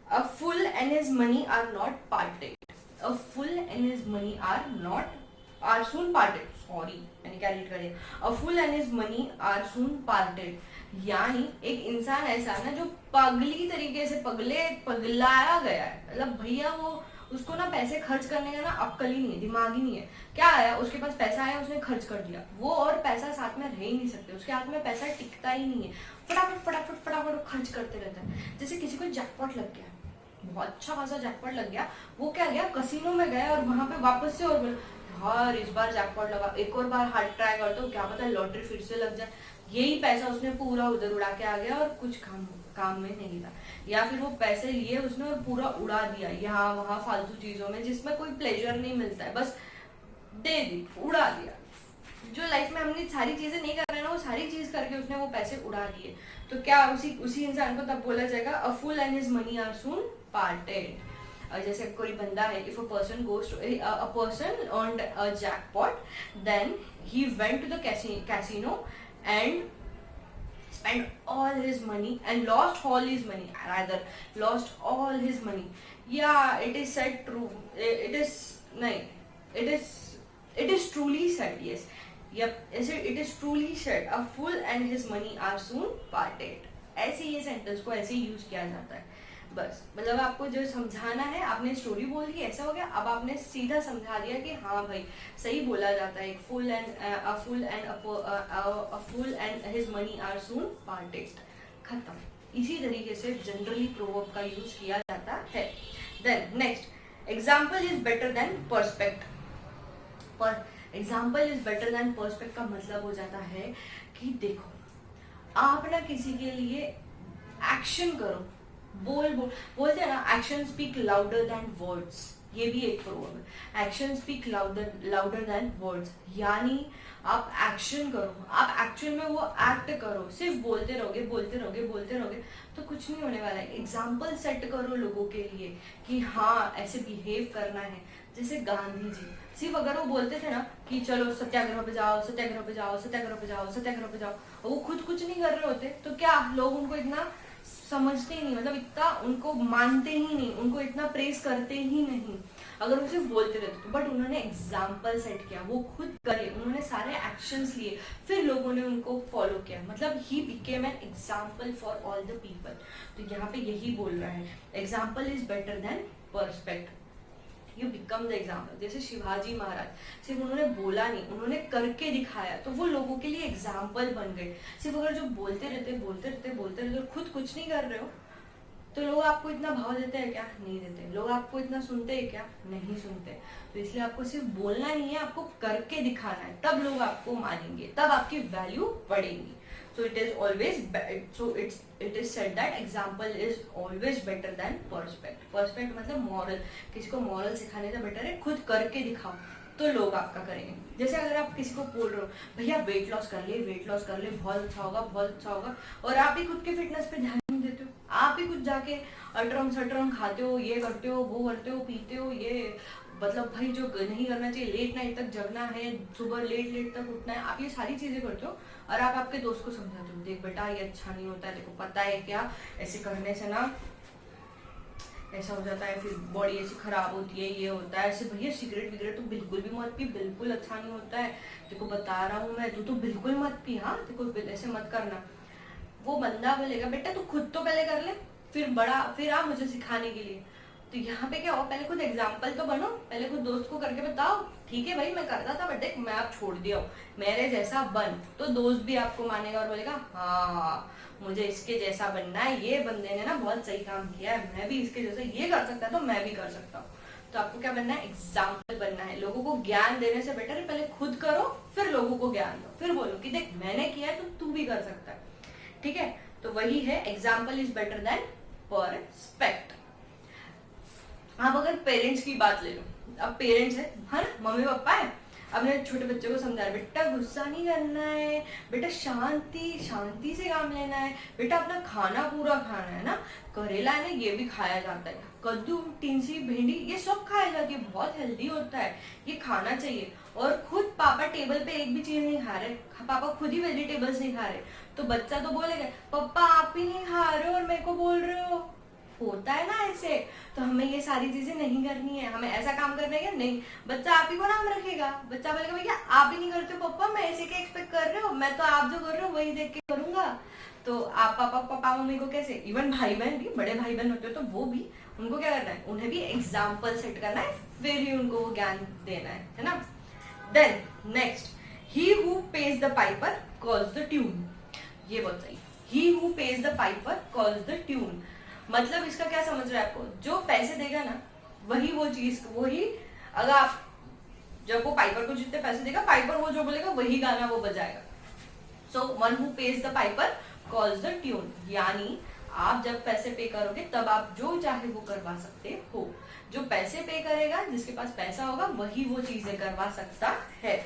a fool and his money are not parted, a fool and his money are soon parted, sorry मैंने क्या रीड कर दिया, a fool and his money are soon parted, यानी एक इंसान ऐसा है ना जो पगली तरीके से पगलाया गया है, मतलब भैया वो उसको ना पैसे खर्च करने का ना अक्ल ही नहीं है, दिमाग ही नहीं है। क्या आया, उसके पास पैसा आया, उसने खर्च कर दिया, वो और पैसा साथ में रह ही नहीं सकते, उसके हाथ में पैसा टिकता ही नहीं है, फटाफट फटाफट फटाफट खर्च करते रहता है। जैसे किसी को जैकपॉट लग गया, बहुत अच्छा खासा जैकपॉट लग गया, वो क्या गया कसिनो में गया और वहां पे वापस से और यार इस बार जैकपॉट लगा, एक और बार हार्ड ट्राई कर दो, क्या पता लॉटरी फिर से लग जाए। यही पैसा उसने पूरा उधर उड़ा के आ गया और कुछ काम में नहीं था, या फिर वो पैसे लिए उसने और पूरा उड़ा दिया यहाँ वहां फालतू चीजों में जिसमें कोई प्लेजर नहीं मिलता है, बस दे दी उड़ा दिया। जो लाइफ में हमने सारी चीजें नहीं कर रहे ना, वो सारी चीज करके उसने वो पैसे उड़ा दिए, तो क्या उसी इंसान को तब बोला जाएगा a fool and his money are soon parted. जैसे कोई बंदा है, if a person goes to a person earned a jackpot, then he went to the casino and spent all his money and lost all his money, rather lost all his money. Yeah, it is said true, it is it is truly said, yes, yep, it is truly said a fool and his money are soon parted। ऐसे ये sentence को ऐसे use किया जाता है, बस मतलब आपको जो समझाना है, आपने स्टोरी बोल दी ऐसा हो गया, अब आपने सीधा समझा दिया कि हाँ भाई सही बोला जाता है, एक fool and his money are soon parted, खत्म। इसी तरीके से जनरली प्रोवर्ब का यूज किया जाता है। Then next, example is better than precept. पर example is better than precept का मतलब हो जाता है कि देखो आप ना किसी के लिए एक्शन करो, बोलते हैं ना, action speak louder than words, ये भी एक प्रोवर्ब है, action speak louder than words, यानी आप एक्शन करो, आप एक्चुअल में वो एक्ट करो, सिर्फ बोलते रहोगे तो कुछ नहीं होने वाला है। एग्जाम्पल सेट करो लोगों के लिए कि हाँ ऐसे बिहेव करना है। जैसे गांधी जी सिर्फ अगर वो बोलते थे ना कि चलो सत्याग्रह पे जाओ, और वो खुद कुछ नहीं कर रहे होते, तो क्या लोग उनको इतना समझते ही नहीं, मतलब इतना उनको मानते ही नहीं, उनको इतना प्रेस करते ही नहीं अगर वो सिर्फ बोलते रहते तो। बट उन्होंने एग्जाम्पल सेट किया, वो खुद करे, उन्होंने सारे एक्शंस लिए, फिर लोगों ने उनको फॉलो किया, मतलब he became an example for all the people. तो यहाँ पे यही बोल रहा है, example is better than पर्सपेक्ट, you become the example. जैसे शिवाजी महाराज सिर्फ उन्होंने बोला नहीं, उन्होंने करके दिखाया, तो वो लोगों के लिए एग्जाम्पल बन गए। सिर्फ अगर जो बोलते रहते और खुद कुछ नहीं कर रहे हो, तो लोग आपको इतना भाव देते हैं क्या? नहीं देते। लोग आपको इतना सुनते हैं क्या? नहीं सुनते। तो इसलिए आपको सिर्फ बोलना नहीं है, आपको करके दिखाना है, तब लोग आपको मानेंगे, तब आपकी वैल्यू बढ़ेगी। So it is always it is said that example is always better than perspect। perspect मतलब moral, किसी को moral सिखाने से बेटर है खुद करके दिखाओ, तो लोग आपका करेंगे। जैसे अगर आप किसी को बोल रहे हो भैया वेट लॉस कर ले बहुत अच्छा होगा, और आप ही खुद के फिटनेस पे ध्यान नहीं देते हो, आप ही कुछ जाके अटरम खाते हो, ये करते हो, वो करते हो, पीते हो, ये मतलब भाई जो नहीं करना चाहिए, लेट नाइट तक जगना है, सुबह लेट तक उठना है, आप ये सारी चीजें करते हो, और आप आपके दोस्त को समझाते हो देख बेटा ये अच्छा नहीं होता है, देखो पता है क्या, ऐसे करने से ना ऐसा हो जाता है, फिर बॉडी ऐसी खराब होती है, ये होता है, ऐसे भैया सिगरेट तो बिल्कुल भी मत पी, बिल्कुल अच्छा नहीं होता है, देखो बता रहा हूँ मैं, तू तो बिल्कुल मत पी, हाँ देखो ऐसे मत करना। वो बंदा बोलेगा बेटा तू खुद तो पहले कर ले, फिर आप मुझे सिखाने के लिए। तो यहाँ पे क्या हो, पहले खुद एग्जाम्पल तो बनो, पहले खुद दोस्त को करके बताओ, ठीक है भाई मैं करता था बट देख मैं अब छोड़ दिया हूँ, मेरे जैसा बन। तो दोस्त भी आपको मानेगा और बोलेगा हाँ मुझे इसके जैसा बनना है, ये बंदे ने ना बहुत सही काम किया है, मैं भी इसके जैसा ये कर सकता है तो मैं भी कर सकता हूँ। तो आपको क्या बनना है, एग्जाम्पल बनना है। लोगों को ज्ञान देने से बेटर है पहले खुद करो फिर लोगों को ज्ञान दो, फिर बोलो कि देख मैंने किया है तो तू भी कर सकता है, ठीक है। तो वही है, example is better then perspective. आप अगर पेरेंट्स की बात ले लो, अब पेरेंट्स है ना, मम्मी पापा है, अपने छोटे बच्चे को समझा रहे बेटा गुस्सा नहीं करना है, बेटा शांति शांति से काम लेना है, बेटा अपना खाना पूरा खाना है ना, करेला है ना ये भी खाया जाता है, कद्दू टिंसी भिंडी ये सब खाया जाती है, बहुत हेल्दी होता है, ये खाना चाहिए। और खुद पापा टेबल पे एक भी चीज नहीं खा रहे, पापा खुद ही वेजिटेबल्स नहीं खा रहे, तो बच्चा तो बोलेगा पापा आप ही नहीं खा रहे हो और मेरे को बोल रहे हो, होता है ना ऐसे। तो हमें ये सारी चीजें नहीं करनी है, हमें ऐसा काम करना है क्या, नहीं, बच्चा आप ही को नाम रखेगा, बच्चा बोलेगा भैया आप ही नहीं करते हो पापा, मैं ऐसे क्या एक्सपेक्ट कर रहे हो, मैं तो आप जो कर रहे हो वही देख के करूंगा। तो आप पापा मम्मी को कैसे, इवन भाई बहन भी, बड़े भाई बहन होते हो तो वो भी, उनको क्या करना है, उन्हें भी एग्जाम्पल सेट करना है, फिर ही उनको वो ज्ञान देना है ना। Then next, he who pays the piper calls the tune. ये बहुत सही, he who pays the piper calls the tune. मतलब इसका क्या समझ रहे हैं आपको, जो पैसे देगा ना वही वो चीज, वही अगर आप जब वो पाइपर को जितने पैसे देगा, पाइपर वो जो बोलेगा वही गाना वो बजाएगा। So one who pays the piper calls the tune, यानी आप जब पैसे पे करोगे तब आप जो चाहे वो करवा सकते हो। जो पैसे पे करेगा, जिसके पास पैसा होगा वही वो चीजें करवा सकता है।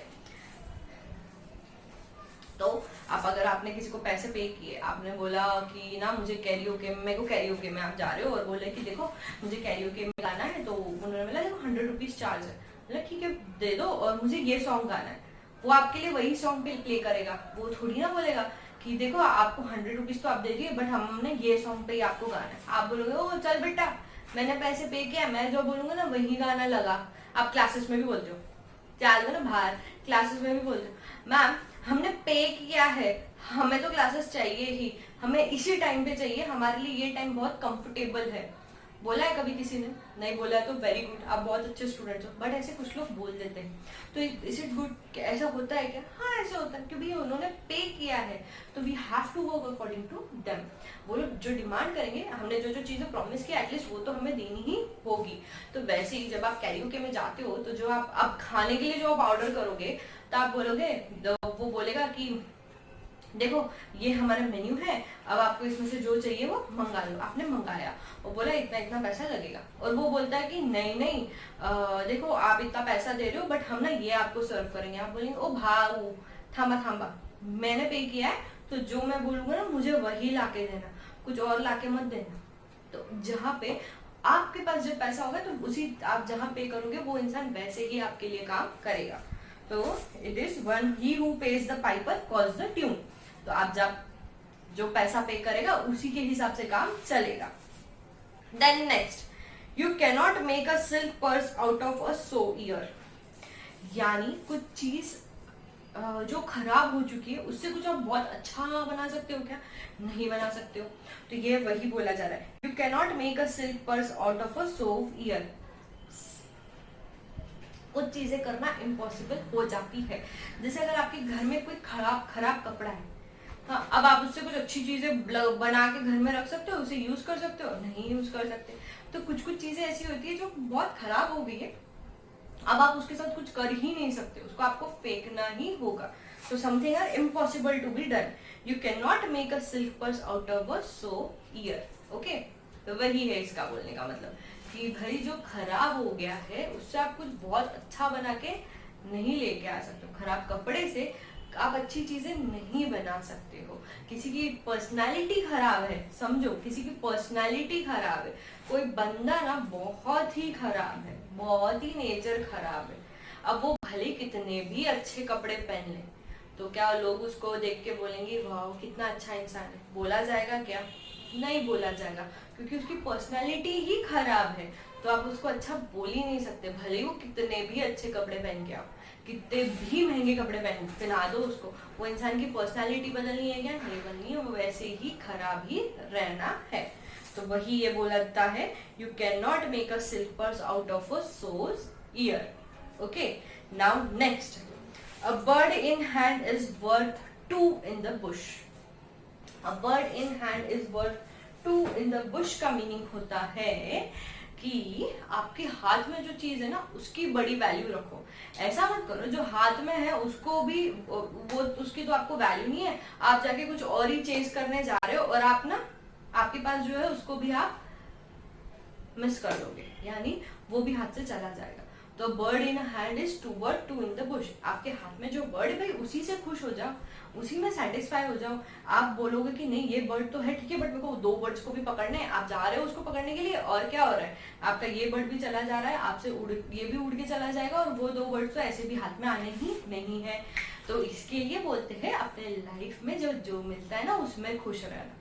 तो आप अगर आपने किसी को पैसे पे किए, आपने बोला कि ना मुझे कैरियोके, मेरे को कैरियोके में आप जा रहे हो और बोले कि देखो मुझे कैरियोके में गाना है, तो उन्होंने बोला देखो 100 रुपीज चार्ज है, बोला ठीक है दे दो और मुझे ये सॉन्ग गाना है, वो आपके लिए वही सॉन्ग पे प्ले करेगा। वो थोड़ी ना बोलेगा कि देखो आपको 100 रुपीज तो आप दे दिए बट हमने ये सॉन्ग पे ही आपको गाना है। आप बोलोगे ओ चल बेटा मैंने पैसे पे किया, मैं जो बोलूंगा ना वही गाना लगा। आप क्लासेस में भी बोलते हो, चल दो ना बाहर, क्लासेस में भी बोलते हो मैम हमने पे किया है, हमें तो क्लासेस चाहिए ही, हमें इसी टाइम पे चाहिए, हमारे लिए ये टाइम बहुत कंफर्टेबल है। बोला है कभी किसी ने, नहीं बोला है तो वेरी गुड, आप बहुत अच्छे स्टूडेंट्स हो, बट ऐसे कुछ लोग बोल देते हैं। तो इज इट गुड, ऐसा होता है क्या, हाँ ऐसा होता है, क्योंकि उन्होंने पे किया है तो we have to work according to them. वो लोग जो डिमांड करेंगे, हमने जो जो चीजें प्रॉमिस किया एटलीस्ट वो तो हमें देनी ही होगी। तो वैसे ही जब आप कैरियोके में जाते हो तो जो आप खाने के लिए जो आप ऑर्डर करोगे तो आप बोलोगे, वो बोलेगा कि देखो ये हमारा मेन्यू है, अब आपको इसमें से जो चाहिए वो मंगा लो। आपने मंगाया, वो बोला इतना इतना पैसा लगेगा, और वो बोलता है कि नहीं नहीं देखो आप इतना पैसा दे रहे हो बट हम ना ये आपको सर्व करेंगे। आप बोलेंगे ओ भाऊ थांबा थांबा, मैंने पे किया है तो जो मैं बोलूंगा ना मुझे वही लाके देना, कुछ और लाके मत देना। तो जहाँ पे आपके पास जब पैसा होगा तो उसी आप जहाँ पे करोगे वो इंसान वैसे ही आपके लिए काम करेगा। तो it is one he who pays the piper calls the tune. तो आप जब जो पैसा पे करेगा उसी के हिसाब से काम चलेगा। Then next, you cannot make a silk purse out of a sow ear. यानी कुछ चीज जो खराब हो चुकी है उससे कुछ आप बहुत अच्छा बना सकते हो क्या, नहीं बना सकते हो। तो ये वही बोला जा रहा है, you cannot make a silk purse out of a sow year. कुछ चीजें करना इम्पॉसिबल हो जाती है। जैसे अगर आपके घर में कोई खराब कपड़ा है, हाँ अब आप उससे कुछ अच्छी चीजें बना के घर में रख सकते हो, उसे यूज कर सकते हो, नहीं यूज कर सकते। तो कुछ चीजें ऐसी होती है जो बहुत खराब हो गई है, अब आप उसके साथ कुछ कर ही नहीं सकते, उसको आपको फेंकना ही होगा। तो something are impossible to be done, you can not make a silk purse out of a sow ear. Okay, तो वही है इसका बोलने का मतलब कि भाई जो खराब हो गया है उससे आप कुछ बहुत अच्छा बना के नहीं लेके आ सकते हो। खराब कपड़े से आप अच्छी चीजें नहीं बना सकते हो। किसी की पर्सनालिटी खराब है, समझो किसी की पर्सनालिटी खराब है, कोई बंदा ना बहुत ही खराब है, बहुत ही नेचर खराब है, अब वो भले कितने भी अच्छे कपड़े पहन ले तो क्या लोग उसको देख के बोलेंगे वाह कितना अच्छा इंसान है, बोला जाएगा क्या, नहीं बोला जाएगा, क्योंकि उसकी पर्सनालिटी ही खराब है। तो आप उसको अच्छा बोल ही नहीं सकते, भले वो कितने भी अच्छे कपड़े पहन के आओ, कितने भी महंगे कपड़े पहना दो उसको, वो इंसान की पर्सनालिटी बदलनी है क्या, नहीं बदलनी है, वो वैसे ही खराब ही रहना है। तो वही ये बोलता है, you can not make a silk purse out of a sows ear. Okay, now next, a bird in hand is worth two in the bush. A bird in hand is worth two in the bush का meaning होता है कि आपके हाथ में जो चीज है ना उसकी बड़ी वैल्यू रखो. ऐसा मत करो जो हाथ में है उसको भी वो उसकी तो आपको वैल्यू नहीं है, आप जाके कुछ और ही चेज करने जा रहे हो और आप ना आपके पास जो है उसको भी आप मिस कर दोगे, यानी वो भी हाथ से चला जाएगा. तो bird in hand is two worth two in the bush. आपके हाथ में जो बर्ड है भाई उसी से खुश हो जाओ, उसी में सेटिस्फाई हो जाओ. आप बोलोगे कि नहीं ये बर्ड तो है ठीक है बट मेरे को 2 बर्ड्स को भी पकड़ने हैं, आप जा रहे हो उसको पकड़ने के लिए और क्या हो रहा है, आपका ये बर्ड भी चला जा रहा है, आपसे ये भी उड़ के चला जाएगा और वो 2 बर्ड्स तो ऐसे भी हाथ में आने ही नहीं है. तो इसके लिए बोलते हैं अपने लाइफ में जो मिलता है ना उसमें खुश रहना.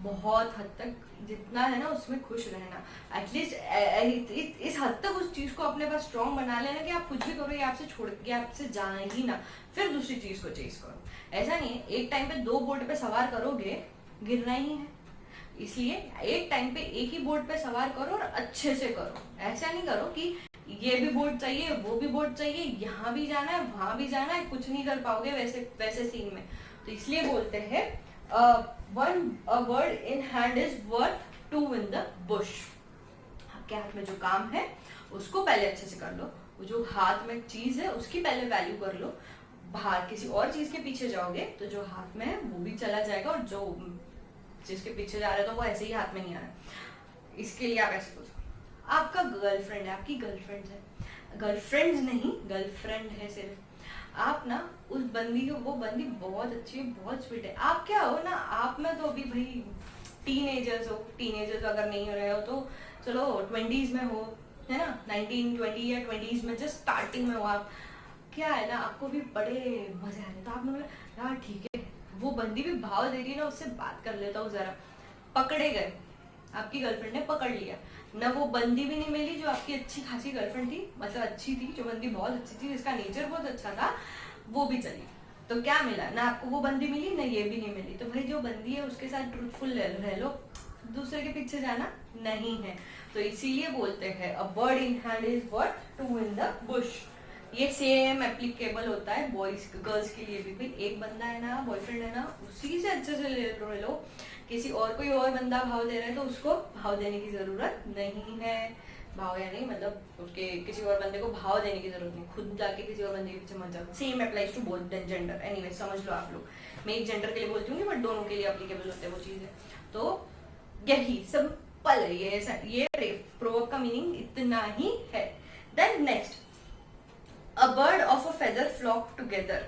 बहुत हद तक जितना है ना उसमें खुश रहना. एटलीस्ट इस हद तक उस चीज को अपने पास स्ट्रॉन्ग बना लेना कि आप कुछ भी करो ये आपसे छोड़ के आपसे जाना ही ना, फिर दूसरी चीज को चेज करो. ऐसा नहीं है एक टाइम पे 2 बोट पे सवार करोगे गिरना ही है, इसलिए एक टाइम पे एक ही बोट पे सवार करो और अच्छे से करो. ऐसा नहीं करो कि ये भी बोट चाहिए वो भी बोट चाहिए, यहाँ भी जाना है वहां भी जाना है, कुछ नहीं कर पाओगे वैसे सीन में. तो इसलिए बोलते हैं a bird in hand is worth 2 in the bush. आपके हाथ में जो काम है उसको पहले अच्छे से कर लो, वो जो हाथ में चीज है उसकी पहले वैल्यू कर लो. बाहर किसी और चीज के पीछे जाओगे तो जो हाथ में है वो भी चला जाएगा और जो जिसके पीछे जा रहे हो तो वो ऐसे ही हाथ में नहीं आ रहा. इसके लिए आप ऐसे सोचो, आपका गर्लफ्रेंड है, आपकी गर्लफ्रेंड है, गर्लफ्रेंड्स नहीं गर्लफ्रेंड है सिर्फ. आप ना उस बंदी को, वो बंदी बहुत अच्छी है बहुत स्वीट है, आप क्या हो ना आप में तो अभी भाई टीनेजर्स हो. टीनेजर्स अगर नहीं हो रहे हो तो चलो 20s में हो, है ना, 19, 20 या 20s में जस्ट स्टार्टिंग में हो आप. क्या है ना आपको भी बड़े मजे आ रहे तो आपने बोला यार ठीक है वो बंदी भी भाव दे रही है ना उससे बात कर लेता हूँ जरा. पकड़े गए, आपकी गर्लफ्रेंड ने पकड़ लिया ना, वो बंदी भी नहीं मिली जो आपकी अच्छी खासी गर्लफ्रेंड थी, मतलब अच्छी थी, जो बंदी बहुत अच्छी थी जिसका नेचर बहुत अच्छा था वो भी चली. तो क्या मिला, ना आपको वो बंदी मिली ना ये भी नहीं मिली. तो भाई जो बंदी है उसके साथ ट्रूथफुल रह लो, दूसरे के पीछे जाना नहीं है. तो इसीलिए बोलते हैं अ bird in hand is worth 2 in the bush. ये सेम एप्लीकेबल होता है बॉयज गर्ल्स के लिए भी. भाई एक बंदा है ना बॉयफ्रेंड है ना उसी से अच्छे से ले लो, किसी और कोई और बंदा भाव दे रहा है तो उसको भाव देने की जरूरत नहीं है. भाव या नहीं मतलब उसके किसी और बंदे को भाव देने की जरूरत नहीं, खुद जाके किसी और बंदे के पीछे मत जाओ. Same applies to both gender. Anyway समझ लो आप लोग, मैं एक जेंडर के लिए बोलती हूँ बट दोनों के लिए एप्लीकेबल होते हैं वो चीजें. तो यही सिंपल है, ये प्रोवर्ब का मीनिंग इतना ही है. Then next, a bird of a feather flock together.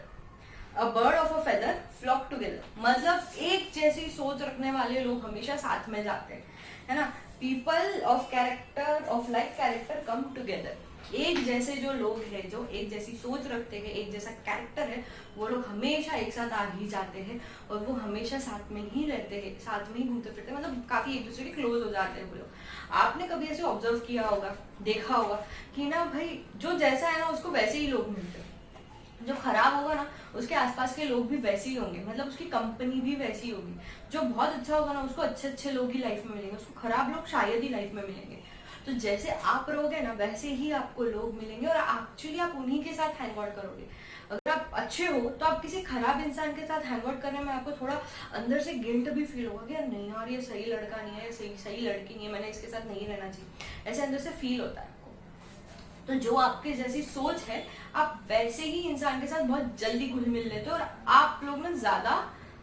A bird of a feather flock together मतलब एक जैसी सोच रखने वाले लोग हमेशा साथ में जाते हैं, है ना. People of character of like character come together. एक जैसे जो लोग हैं जो एक जैसी सोच रखते हैं, एक जैसा कैरेक्टर है, वो लोग हमेशा एक साथ आ ही जाते हैं और वो हमेशा साथ में ही रहते हैं, साथ में ही घूमते फिरते हैं, मतलब काफी एक दूसरे के क्लोज हो जाते हैं वो लोग. आपने कभी ऐसे ऑब्जर्व किया होगा, देखा होगा कि ना भाई जो जैसा है ना उसको वैसे ही लोग मिलते हैं, जो खराब होगा ना उसके आसपास के लोग भी वैसे ही होंगे, मतलब उसकी कंपनी भी वैसी होगी. जो बहुत अच्छा होगा ना उसको अच्छे अच्छे लोग ही लाइफ में मिलेंगे, उसको खराब लोग शायद ही लाइफ में मिलेंगे. तो जैसे आप रहोगे ना वैसे ही आपको लोग मिलेंगे और एक्चुअली आप उन्हीं के साथ हैंग आउट करोगे. अगर आप अच्छे हो तो आप किसी खराब इंसान के साथ हैंग आउट करने में आपको थोड़ा अंदर से गिल्ट भी फील होगा कि यार नहीं यार ये सही लड़का नहीं है, सही लड़की नहीं है, मैंने इसके साथ नहीं रहना चाहिए, ऐसे अंदर से फील होता है आपको. तो जो आपके जैसी सोच है आप वैसे ही इंसान के साथ बहुत जल्दी घुल मिल लेते हो और आप लोग ना ज्यादा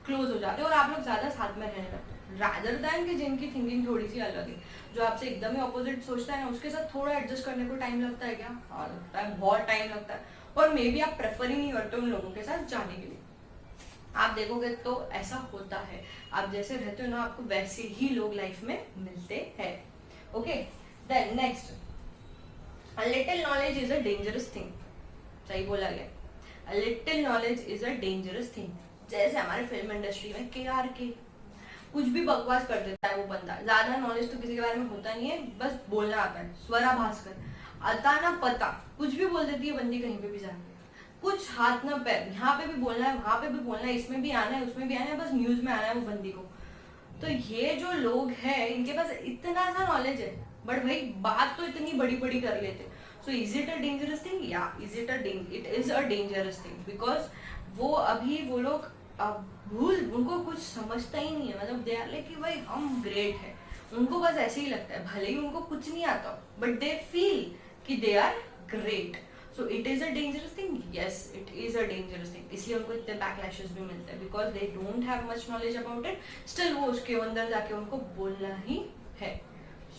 क्लोज हो जाते हो और आप लोग ज्यादा साथ में रहने लगते हो, रादर दैन कि जिनकी थिंकिंग थोड़ी सी अलग है. जो आपसे एकदम ही ऑपोजिट सोचता है ना उसके साथ थोड़ा एडजस्ट करने को टाइम लगता है क्या? हाँ लगता है, बहुत टाइम लगता है. और मे बी आप प्रेफर ही नहीं करते उन लोगों के साथ जाने के लिए. आप देखोगे तो ऐसा होता है, आप जैसे रहते हो ना आपको वैसे ही लोग लाइफ में मिलते हैं. Okay, then next, a little knowledge is a dangerous thing. सही बोला गया, a little knowledge is a dangerous thing. जैसे हमारे फिल्म इंडस्ट्री में KRK कुछ भी बकवास कर देता है वो बंदा, ज्यादा नॉलेज तो किसी के बारे में होता नहीं है, बस बोलना आता है. स्वरा भास्कर आता ना पता कुछ भी बोल देती है बंदी कहीं पे भी जाके, कुछ हाथ ना पैर, यहाँ पे भी बोलना है वहां पे भी बोलना है, इसमें भी आना है उसमें भी आना है, बस न्यूज में आना है वो बंदी को. तो ये जो लोग हैं इनके पास इतना सा नॉलेज है, बट भाई बात तो इतनी बड़ी बड़ी कर लेते। So is it a dangerous thing? या it is a dangerous thing, because वो अभी वो लोग भूल, उनको कुछ समझता ही नहीं है। मतलब दे आर लाइक कि भाई हम ग्रेट है, उनको बस ऐसे ही लगता है, भले ही उनको कुछ नहीं आता, बट दे फील कि they are great. So it is a dangerous thing, yes it is a dangerous thing. इसलिए उनको इतने बैकलैशेस भी मिलते हैं, because they don't have much knowledge about it, still वो उसके अंदर जाके उनको बोलना ही है।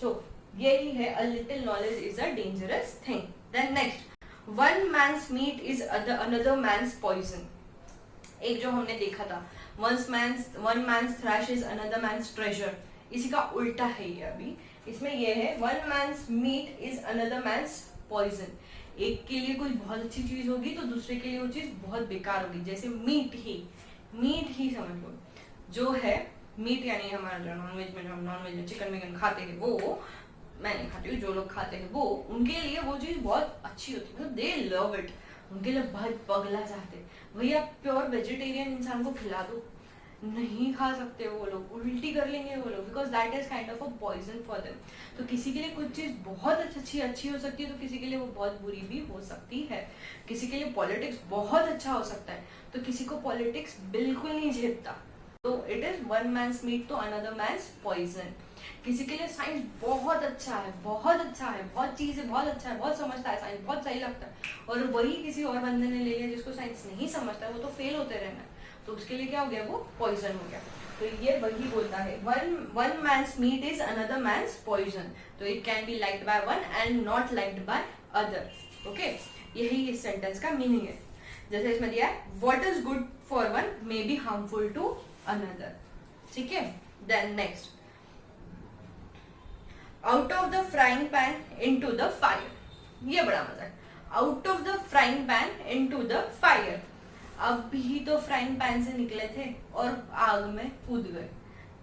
सो यही है, a little knowledge is a dangerous thing. Then next, one man's meat is another man's poison. एक जो हमने देखा था, one man's trash is another man's treasure, इसी का उल्टा है ये। अभी इसमें ये है, one man's meat is another man's poison. एक के लिए कोई बहुत अच्छी चीज होगी तो दूसरे के लिए वो चीज बहुत बेकार होगी। जैसे मीट ही समझ लो, जो है मीट यानी हमारा जो नॉनवेज में, हम नॉनवेज में चिकन विकन खाते हैं, वो मैं नहीं खाती हूँ, जो लोग खाते हैं वो, उनके लिए वो चीज बहुत अच्छी होती है, मतलब दे लव इट, उनके लिए बहुत पगला जाते हैं। वही आप प्योर वेजिटेरियन इंसान को खिला दो, नहीं खा सकते वो लोग, उल्टी कर लेंगे वो लोग, because that is kind of a poison for them. तो किसी के लिए कुछ चीज बहुत अच्छी हो सकती है, तो किसी के लिए वो बहुत बुरी भी हो सकती है। किसी के लिए पॉलिटिक्स बहुत अच्छा हो सकता है, तो किसी को पॉलिटिक्स बिल्कुल नहीं झेपता। तो it is one man's meat to another man's poison. किसी के लिए साइंस बहुत अच्छा है, बहुत चीज है, बहुत अच्छा है, बहुत समझता है, साइंस बहुत सही लगता है, और वही किसी और बंदे ने ले लिया जिसको साइंस नहीं समझता, वो तो फेल होते रहना है, तो उसके लिए क्या हो गया, वो पॉइजन हो गया। तो ये वही बोलता है, one man's meat is another man's poison. तो it can be liked by one and not liked by other. Okay, यही इस सेंटेंस का मीनिंग है। जैसे इसमें दिया है, what is good for one may be harmful to another. ठीक है, then next, out of the frying pan into the fire. ये बड़ा मजा है, out of the frying pan into the fire. अभी तो फ्राइंग पैन से निकले थे और आग में कूद गए।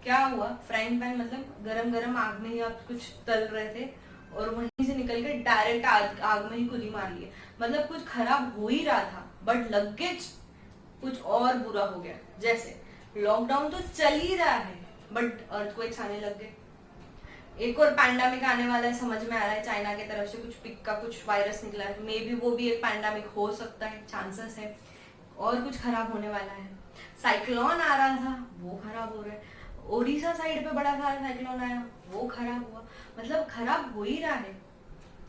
क्या हुआ, फ्राइंग पैन मतलब गरम गरम आग में ही आप कुछ तल रहे थे और वहीं से निकल के डायरेक्ट आग में ही कुदी मार लिए। मतलब कुछ खराब हो ही रहा था, बट लगेज कुछ और बुरा हो गया। जैसे लॉकडाउन तो चल ही रहा है, बट अर्थक्वेक्स आने लग गए। एक और पैंडेमिक आने वाला है, समझ में आ रहा है, चाइना की तरफ से कुछ पिक का कुछ वायरस निकला है, मे बी वो भी एक पैंडेमिक हो सकता है, चांसेस है। और कुछ खराब होने वाला है, साइक्लोन आ रहा था, वो खराब हो रहा है। ओडिशा साइड पे बड़ा सारा साइक्लोन आया, वो खराब हुआ। मतलब खराब हो ही रहा है।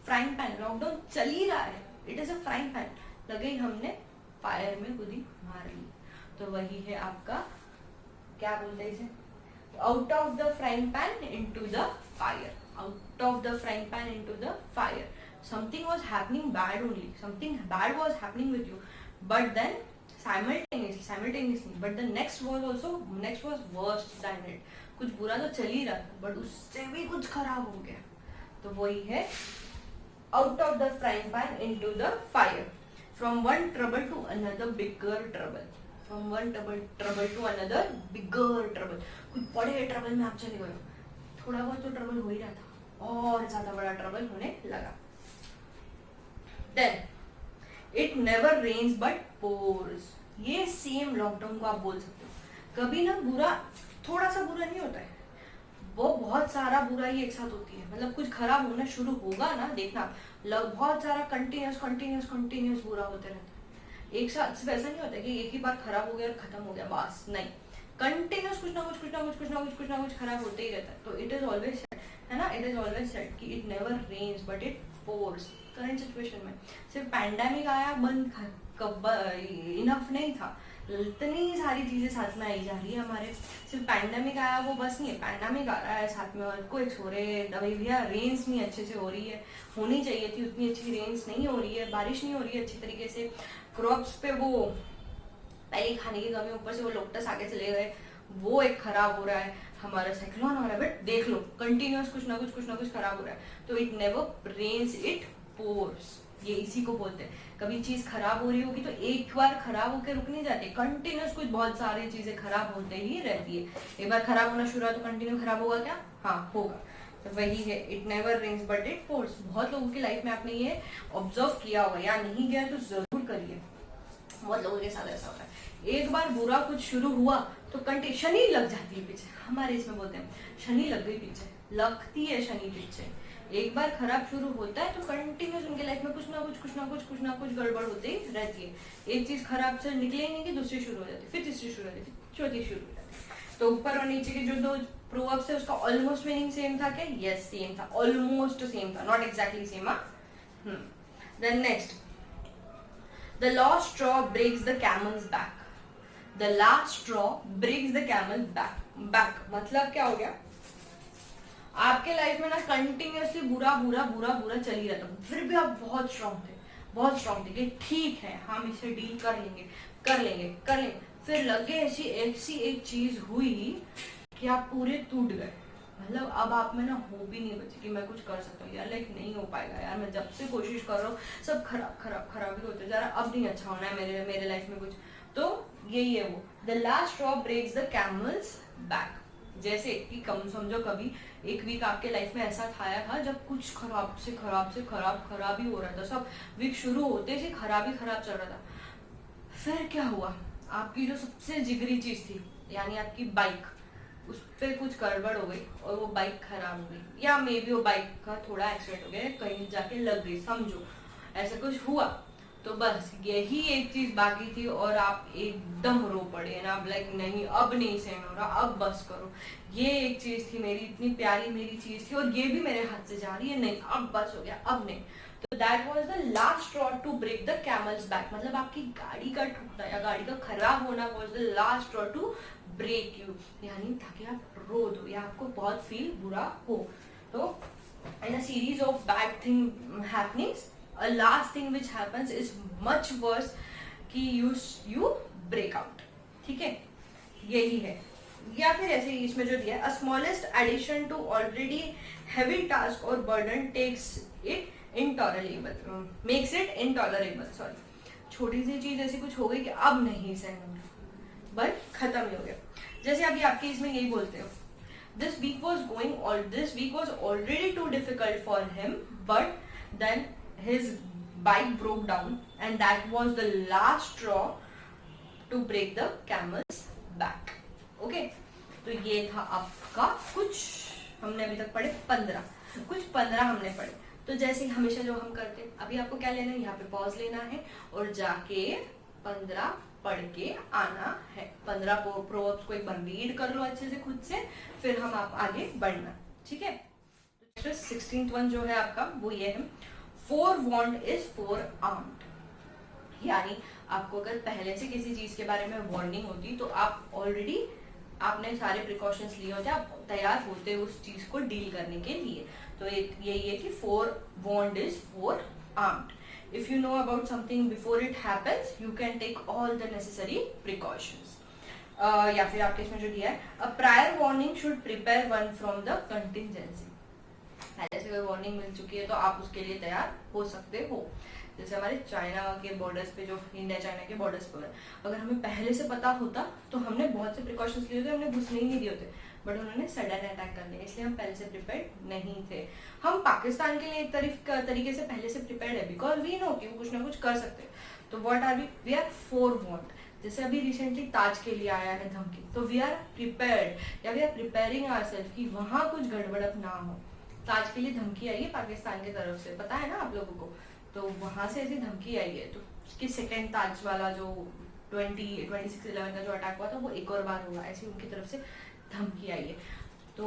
फ्राइंग पैन, लॉकडाउन चल ही रहा है, it is a frying pan, लगे हमने फायर में गुदी मार ली। तो वही है आपका, क्या बोलते हैं इसे, out of the frying pan into the fire, out of the frying pan into the fire. Something was happening bad only, something bad was happening with you, but then simultaneously, but the next was worse than it. कुछ बुरा तो चल ही रहा था, but उससे भी कुछ खराब हो गया। तो वही है, out of the frying pan into the fire, from one trouble to another bigger trouble, from one trouble to another bigger trouble. कुछ बड़े ट्रबल में आप चले गए, थोड़ा बहुत तो ट्रबल हो ही रहा था, और ज्यादा बड़ा ट्रबल होने लगा। Then it never rains but pours. ये सेम लॉकडाउन को आप बोल सकते हो। कभी ना बुरा थोड़ा सा बुरा नहीं होता है, वो बहुत सारा बुरा ही एक साथ होती है। मतलब कुछ खराब होना शुरू होगा ना, देखना बहुत सारा कंटिन्यूस बुरा होते रहता है। एक साथ सिर्फ ऐसा नहीं होता कि एक ही बार खराब हो गया और खत्म हो गया, बस नहीं, कंटिन्यूस कुछ ना कुछ खराब होते ही रहता है। तो इट इज ऑलवेज सेड, है ना, इट इज ऑलवेज सेड कि it never rains but it pours. Current situation में सिर्फ पैंडेमिक आया, बंद इनफ नहीं था, इतनी सारी चीजें साथ में आई जा रही है हमारे। सिर्फ पैंडेमिक आया वो बस नहीं है, पैंडेमिक आ रहा है साथ में अर्थक्वेक्स हो रहे हैं, दवाई भैया रेन्स नहीं अच्छे से हो रही है, होनी चाहिए थी उतनी अच्छी रेन्स नहीं हो रही है, बारिश नहीं हो रही है अच्छी तरीके से, क्रॉप्स पे वो पहले खाने की कमी, ऊपर से वो लोकटस आगे चले गए, वो एक खराब हो रहा है, हमारा साइक्लोन हो रहा है, बट देख लो कंटिन्यूस कुछ ना कुछ खराब हो रहा है। तो it never rains, it pours, ये इसी को बोलते हैं। कभी चीज खराब हो रही होगी तो एक बार खराब होकर रुक नहीं जाती, कंटिन्यूस कुछ बहुत सारी चीजें खराब होते ही रहती है। एक बार खराब होना शुरू हुआ तो कंटिन्यू खराब होगा क्या? हाँ होगा। तो वही है, it never rains but it pours. बहुत लोगों की लाइफ में आपने ये ऑब्जर्व किया होगा, या नहीं किया तो जरूर करिए। बहुत लोगों के साथ ऐसा होता है, एक बार बुरा कुछ शुरू हुआ तो शनि लग जाती है पीछे, हमारे इसमें बोलते हैं शनि लग गई पीछे, लगती है शनि पीछे। एक बार खराब शुरू होता है तो कंटिन्यूस उनके लाइफ में कुछ ना कुछ गड़बड़ होती रहती है। एक चीज खराब से निकले नहीं कि दूसरी शुरू हो जाती, फिर तीसरी शुरू हो जाती, फिर चौथी शुरू हो जाती। तो ऊपर और नीचे के जो दो प्रोवर्ब्स है उसका ऑलमोस्ट मीनिंग सेम था क्या? यस सेम था, ऑलमोस्ट सेम था, not exactly same. Then next, the last straw breaks the camel's back. The last straw breaks the camel back मतलब क्या हो गया? आपके लाइफ में ना कंटिन्यूअसली बुरा चल ही रहता, फिर भी आप बहुत स्ट्रांग थे कि ठीक है हम इसे डील कर लेंगे। फिर लगे ऐसी एक चीज हुई कि आप पूरे टूट गए, मतलब अब आप में ना हो भी नहीं बची कि मैं कुछ कर सकता हूँ यार, लाइक नहीं हो पाएगा यार, मैं जब से कोशिश कर रहा हूँ सब खराब ही होते जा रहा, अब नहीं अच्छा होना है मेरे लाइफ में कुछ। तो यही है वो, the last straw breaks the camel's back. जैसे कि कम समझो कभी एक वीक आपके लाइफ में ऐसा था जब कुछ खराब ही हो रहा था, सब वीक शुरू होते से खराब चल रहा था। फिर क्या हुआ? आपकी जो सबसे जिगरी चीज थी यानी आपकी बाइक, उस पर कुछ गड़बड़ हो गई और वो बाइक खराब हो गई, या मे बी वो बाइक का थोड़ा एक्सीडेंट हो गया, कहीं जाके लग गई, समझो ऐसा कुछ हुआ। तो बस यही एक चीज बाकी थी और आप एकदम रो पड़े ना, लाइक नहीं अब नहीं सहन हो रहा, अब बस करो। ये एक चीज थी मेरी, इतनी प्यारी मेरी चीज थी और ये भी मेरे हाथ से जा रही है, नहीं अब बस हो गया, अब नहीं। तो that was the last straw to break the camel's back, मतलब आपकी गाड़ी का टूटना या गाड़ी का खराब होना was the last straw to break you, यानी ताकि आप रो दो या आपको बहुत फील बुरा हो। तो in a series of bad thing happenings, a last thing which happens is much worse कि you break out, ठीक है, यही है। या फिर ऐसे इसमें जो दिया, a smallest addition to already heavy task or burden makes it intolerable, sorry, छोटी सी चीज ऐसी कुछ हो गई कि अब नहीं सहन हो रहा, बट खत्म ही हो गया। जैसे अभी आपके इसमें यही बोलते हो, this week was already too difficult for him, but then his bike broke down and that was the last straw to break the camel's back. Okay, तो ये था आपका कुछ, हमने अभी तक पढ़े 15 हमने पढ़े। तो जैसे हमेशा जो हम करते, अभी आपको क्या लेना है, यहाँ पे पॉज लेना है और जाके 15 पढ़ के आना है। 15 प्रोवर्ब्स को एक बार रीड कर लो अच्छे से खुद से, फिर हम आप आगे बढ़ना, ठीक है। तो 16th वन जो है आपका वो ये है, forewarned is forearmed, यानी आपको अगर पहले से किसी चीज के बारे में वार्निंग होती तो आप ऑलरेडी आपने सारे प्रिकॉशंस लिए होते, आप तैयार होते उस चीज को डील करने के लिए। तो यही है कि forewarned is forearmed. If you know about something before it happens, you can take all the necessary precautions. या फिर आपके इसमें जो दिया है, a prior warning should prepare one from the contingency. पहले से कोई वार्निंग मिल चुकी है तो आप उसके लिए तैयार हो सकते हो। जैसे हमारे चाइना के बॉर्डर्स पे, जो इंडिया चाइना के बॉर्डर्स पे, अगर हमें पहले से पता होता तो हमने बहुत से प्रिकॉशंस लिए होते, हमने घुसने ही नहीं दिए होते, बट उन्होंने सडन अटैक कर लिया, इसलिए हम पहले से प्रिपेयर्ड नहीं थे। हम पाकिस्तान के लिए एक तरीके से पहले से प्रिपेयर्ड है, बिकॉज वी नो कि वो कुछ ना कुछ कर सकते हैं। तो व्हाट आर वी आर फोरवॉर्न्ड। जैसे अभी रिसेंटली ताज के लिए आया है धमकी, तो वी आर प्रिपेयर्ड या वी आर प्रिपेयरिंग आवरसेल्फ कि वहां कुछ गड़बड़ ना हो। ताज के लिए धमकी आई है पाकिस्तान की तरफ से, पता है ना आप लोगों को, तो वहां से ऐसी धमकी आई है। तो उसकी सेकेंड ताज वाला जो 26/11 का जो अटैक हुआ था वो एक और बार हुआ, ऐसी उनकी तरफ से धमकी आई है। तो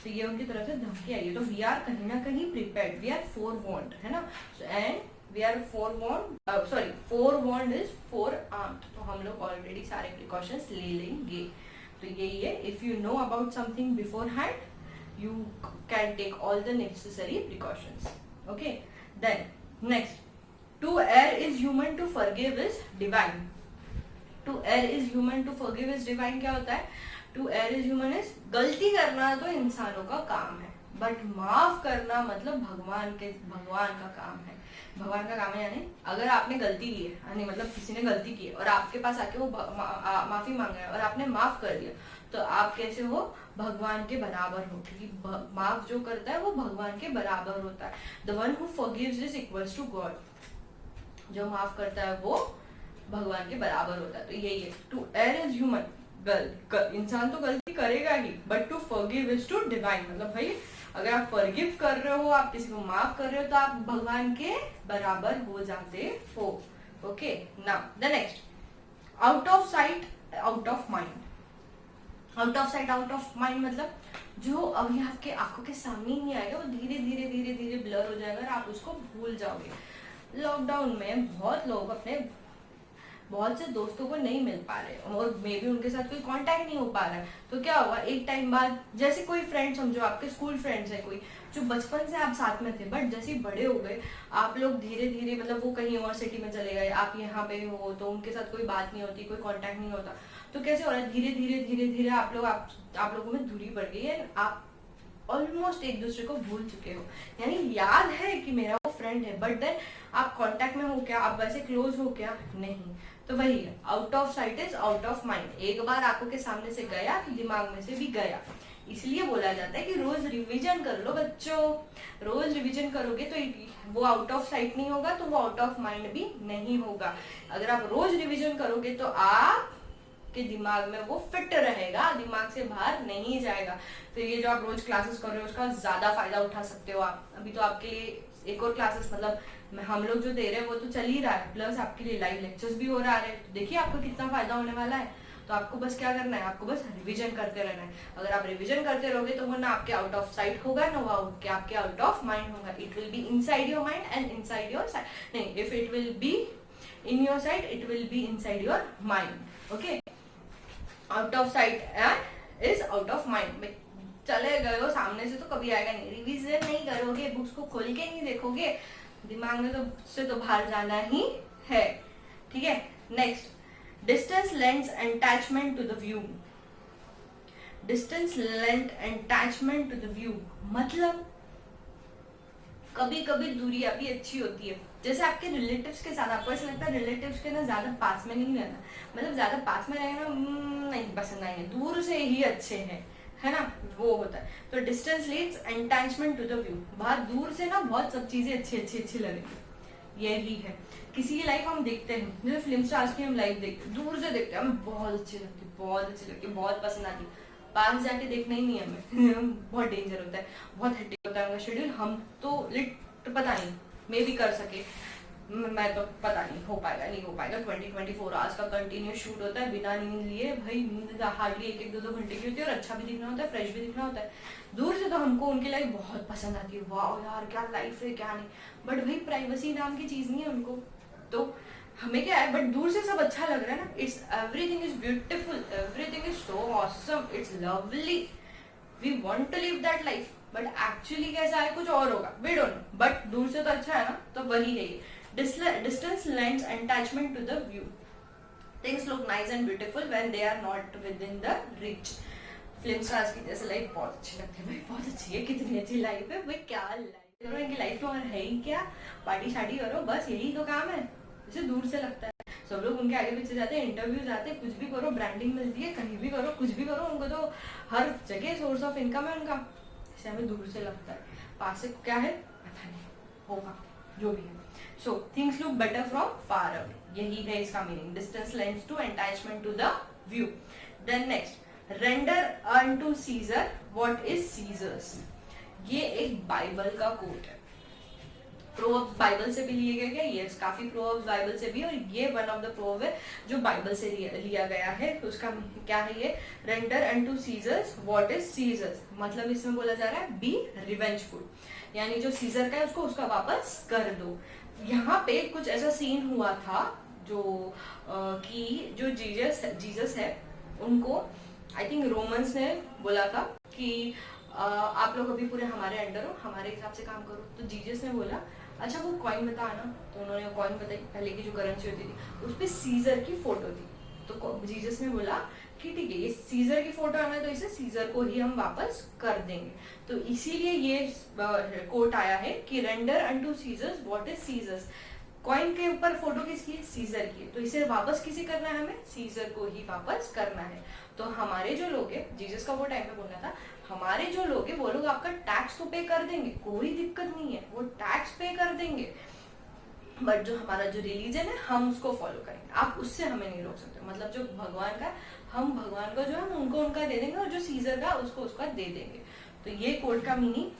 ये उनकी तरफ से धमकी आई है, तो वी आर कहीं ना कहीं प्रिपेयर्ड, वी आर फोरवॉर्न्ड, है ना। एंड वी आर फोरवॉर्न्ड इज फोरआर्म्ड, तो हम लोग ऑलरेडी सारे प्रिकॉशंस ले लेंगे। तो यही है, if you know about something before hand you can take all the necessary precautions. Okay, then next, to err is human, to forgive is divine. To err is human, to forgive is divine क्या होता है? To err is human is गलती करना तो इंसानों का काम है, बट माफ करना मतलब भगवान का काम है। भगवान का काम है, यानी अगर आपने गलती की है, यानी मतलब किसी ने गलती की है और आपके पास आके वो माफी मांगा है और आपने माफ कर दिया, तो आप कैसे हो? भगवान के बराबर हो, क्योंकि माफ जो करता है वो भगवान के बराबर होता है। The one who forgives is equals to God. जो माफ करता है वो भगवान के बराबर होता है। तो यही है, टू एयर इज ह्यूमन, इंसान तो गलती करेगा ही, but to forgive is to divine. मतलब भाई अगर आप फॉरगिव कर रहे हो, आप किसी को माफ कर रहे हो, तो आप भगवान के बराबर हो जाते हो। Okay, now the next, out of sight out of mind. Out of sight out of mind मतलब जो अभी आपके आंखों के सामने ही नहीं आएगा, वो धीरे धीरे धीरे धीरे ब्लर हो जाएगा और आप उसको भूल जाओगे। लॉकडाउन में बहुत लोग अपने बहुत से दोस्तों को नहीं मिल पा रहे और मे भी उनके साथ कोई कांटेक्ट नहीं हो पा रहा है, तो क्या होगा, एक टाइम बाद जैसे कोई फ्रेंड समझो, आपके स्कूल फ्रेंड्स है कोई जो बचपन से आप साथ में थे, बट जैसे ही बड़े हो गए आप लोग धीरे धीरे, मतलब वो कहीं और सिटी में चले गए, आप यहाँ पे हो, तो उनके साथ कोई बात नहीं होती, कोई कांटेक्ट नहीं होता, तो कैसे हो रहा है, धीरे धीरे धीरे धीरे आप लोगों में दूरी बढ़ गई है, आप ऑलमोस्ट एक दूसरे को भूल चुके हो। यानी याद है कि मेरा वो फ्रेंड है, बट देन आप कांटेक्ट में हो क्या, आप वैसे क्लोज हो क्या, नहीं। तो वही है, out of site is out of mind. एक बार आंखों के सामने से गया, दिमाग में से भी गया। इसलिए बोला जाता है कि रोज रिवीजन कर लो बच्चों। रोज रिवीजन करोगे तो वो आउट ऑफ साइट नहीं होगा, तो वो आउट ऑफ माइंड भी नहीं होगा। अगर आप रोज रिवीजन करोगे तो आप के दिमाग में वो फिट रहेगा, दिमाग से बाहर नहीं जाएगा। तो ये जो आप रोज क्लासेस कर रहे हो उसका ज्यादा फायदा उठा सकते हो आप। अभी तो आपके लिए एक और क्लासेस, मतलब हम लोग जो दे रहे हैं वो तो चल ही रहा है, प्लस आपके लिए लाइव लेक्चर्स भी हो रहा है। तो देखिए आपको कितना फायदा होने वाला है। तो आपको बस क्या करना है, आपको बस रिवीजन करते रहना है। अगर आप रिवीजन करते रहोगे तो वो ना आपके आउट ऑफ साइट होगा, ना वो आपके आउट ऑफ माइंड होगा। It will be inside your mind and inside your side, नहीं, if it will be in your side it will be inside your mind. Okay, out of sight and is out of mind. चले गए हो सामने से तो कभी आएगा नहीं, रिवीजन नहीं करोगे, बुक्स को खोल के नहीं देखोगे, दिमाग में तो से तो बाहर जाना ही है। ठीक है, next, distance length attachment to the view. Distance length attachment to the view मतलब कभी कभी दूरी अभी अच्छी होती है। जैसे आपके रिलेटिव्स के साथ, आपको ऐसा लगता है रिलेटिव्स के ना ज्यादा पास में नहीं रहना, मतलब ज्यादा पास में रहना नहीं पसंद आएंगे, दूर से ही अच्छे हैं, है ना, वो होता है। तो distance leads attachment to the view. बहुत दूर से ना बहुत सब चीजें अच्छी लगेंगी, यही है। किसी की लाइफ हम देखते हैं, जैसे फिल्म स्टार्स की हम लाइफ देखते हैं, दूर से देखते हैं, हमें बहुत अच्छी लगती है, बहुत अच्छी लगती है, बहुत पसंद आती है, पास जाके देखना ही नहीं हमें बहुत डेंजर होता है, बहुत हेक्टिक होता है उनका शेड्यूल। हम तो लिट पता नहीं, मे भी कर सके, मैं तो पता नहीं हो पाएगा नहीं हो पाएगा। 24 आवर्स का कंटिन्यू शूट होता है बिना नींद लिए। भाई नींद हार्डली एक दो घंटे की होती है और अच्छा भी दिखना होता है, फ्रेश भी दिखना होता है। दूर से तो हमको उनकी लाइफ बहुत पसंद आती है, वाह यार क्या लाइफ है क्या नहीं, बट भाई प्राइवेसी नाम की चीज नहीं है उनको, तो हमें क्या है, बट दूर से सब अच्छा लग रहा है ना। It's everything is beautiful, everything is so awesome, it's lovely, we want to live that life, but actually कैसा है कुछ और होगा, वी डोंट नो, बट दूर से तो अच्छा है ना। तो वही है ये distance lends attachment to the view. Things look nice and beautiful when they are not within the reach. Film stars की जैसे लाइफ बहुत अच्छी लगती है, भाई बहुत अच्छी है, कितनी अच्छी लाइफ है, भाई क्या लाइफ करो, इनकी लाइफ तो है ही क्या, पार्टी शादी करो, बस यही तो काम है। जैसे दूर से लगता है सब लोग उनके आगे पीछे जाते हैं, इंटरव्यू जाते हैं, कुछ भी करो, ब्रांडिंग मिलती है, कहीं भी करो, कुछ भी करो, उनको तो हर जगह सोर्स ऑफ इनकम है उनका। जैसे हमें दूर से लगता है, पास से क्या है पता नहीं, होगा जो भी है। So things look better from far away. यही है इसका meaning, distance lends to attachment to the view. Then next, render unto Caesar what is Caesar's. ये एक बाइबल का कोट है, प्रोवर्ब्स बाइबल से भी लिए गए, ये काफी प्रोवर्ब्स बाइबल से भी, और ये वन ऑफ द प्रोवर्ब है जो बाइबल से लिया गया है। तो उसका क्या है ये, render unto Caesar's what is Caesar's, मतलब इसमें बोला जा रहा है बी रिवेंजफुल, यानी जो सीजर का है उसको उसका वापस कर दो। यहाँ पे कुछ ऐसा सीन हुआ था जो कि जो जीसस है उनको आई थिंक रोमन्स ने बोला था कि आप लोग अभी पूरे हमारे अंडर हो, हमारे हिसाब से काम करो। तो जीसस ने बोला अच्छा वो कॉइन बता ना, तो उन्होंने कॉइन बताई, पहले की जो करेंसी होती थी उस पर सीजर की फोटो थी। तो जीसस ने बोला कि ठीक है ये सीजर की फोटो है ना, तो इसे सीजर को ही हम वापस कर देंगे। तो इसीलिए ये कोट आया है कि render unto Caesar's what is Caesar's. Coin के ऊपर फोटो किसकी है, सीजर की, तो इसे वापस किसे करना है, हमें सीजर को ही वापस करना है। तो हमारे जो लोग हैं, जीसस का वो टाइम पे बोलना था, हमारे जो लोग हैं वो लोग आपका टैक्स तो पे कर देंगे, कोई दिक्कत नहीं है, वो टैक्स पे कर देंगे, बट जो हमारा जो रिलीजन है हम उसको फॉलो करेंगे, आप उससे हमें नहीं रोक सकते। मतलब जो भगवान का, हम भगवान को जो है उनको उनका दे देंगे, और जो सीजर का उसको उसका दे देंगे। तो ये कोड का मीनिंग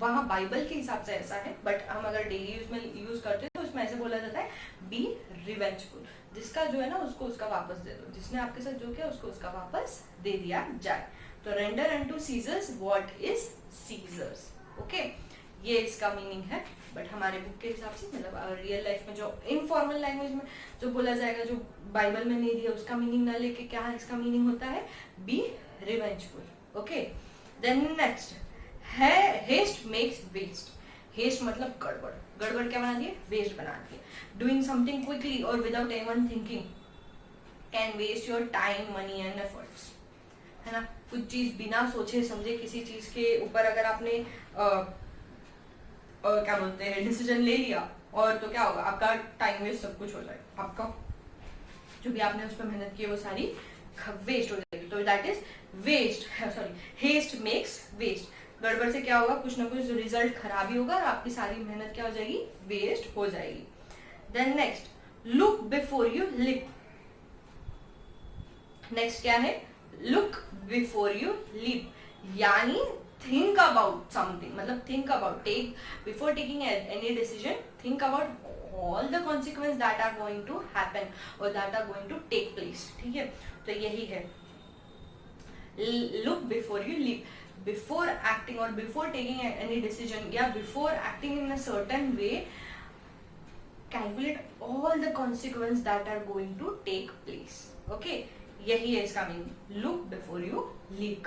वहाँ बाइबल के हिसाब से ऐसा है, बट हम अगर डेली यूज में यूज करते हैं तो उसमें ऐसे बोला जाता है बी रिवेंजफुल, जिसका जो है ना उसको उसका वापस दे दो, जिसने आपके साथ जो किया उसको उसका वापस दे दिया जाए। तो render unto Caesar's what is Caesar's, okay, ये इसका मीनिंग है। बट हमारे बुक के हिसाब से मतलब रियल लाइफ में जो इनफॉर्मल लैंग्वेज में जो बोला जाएगा, जो बाइबल में नहीं दिया उसका मीनिंग ना लेके क्या इसका मीनिंग होता है, be revengeful, okay. Then next है हेस्ट मेक्स वेस्ट। हेस्ट मतलब गड़बड़, गड़बड़ क्या बना दिए, वेस्ट बना दिए। डूइंग समथिंग क्विकली और without anyone thinking can waste your time, money and efforts, है ना। कुछ चीज बिना सोचे समझे किसी चीज के ऊपर अगर आपने क्या बोलते हैं डिसीजन ले लिया, और तो क्या होगा, आपका टाइम वेस्ट सब कुछ हो जाएगा, आपका जो भी आपने उस पर मेहनत की है वो सारी वेस्ट हो जाएगी। तो that is waste, sorry haste makes waste. गड़बड़ से क्या होगा, कुछ ना कुछ रिजल्ट खराब ही होगा और आपकी सारी मेहनत क्या हो जाएगी, वेस्ट हो जाएगी। Then next look before you leap. Next क्या है, लुक बिफोर यू लिप, यानी think about something, मतलब think about, take before taking any decision, think about all the consequences that are going to happen or that are going to take place, ठीक है। तो यही है look before you leap, before acting or before taking any decision या before acting in a certain way, calculate all the consequences that are going to take place, okay। यही है इसका meaning, look before you leap।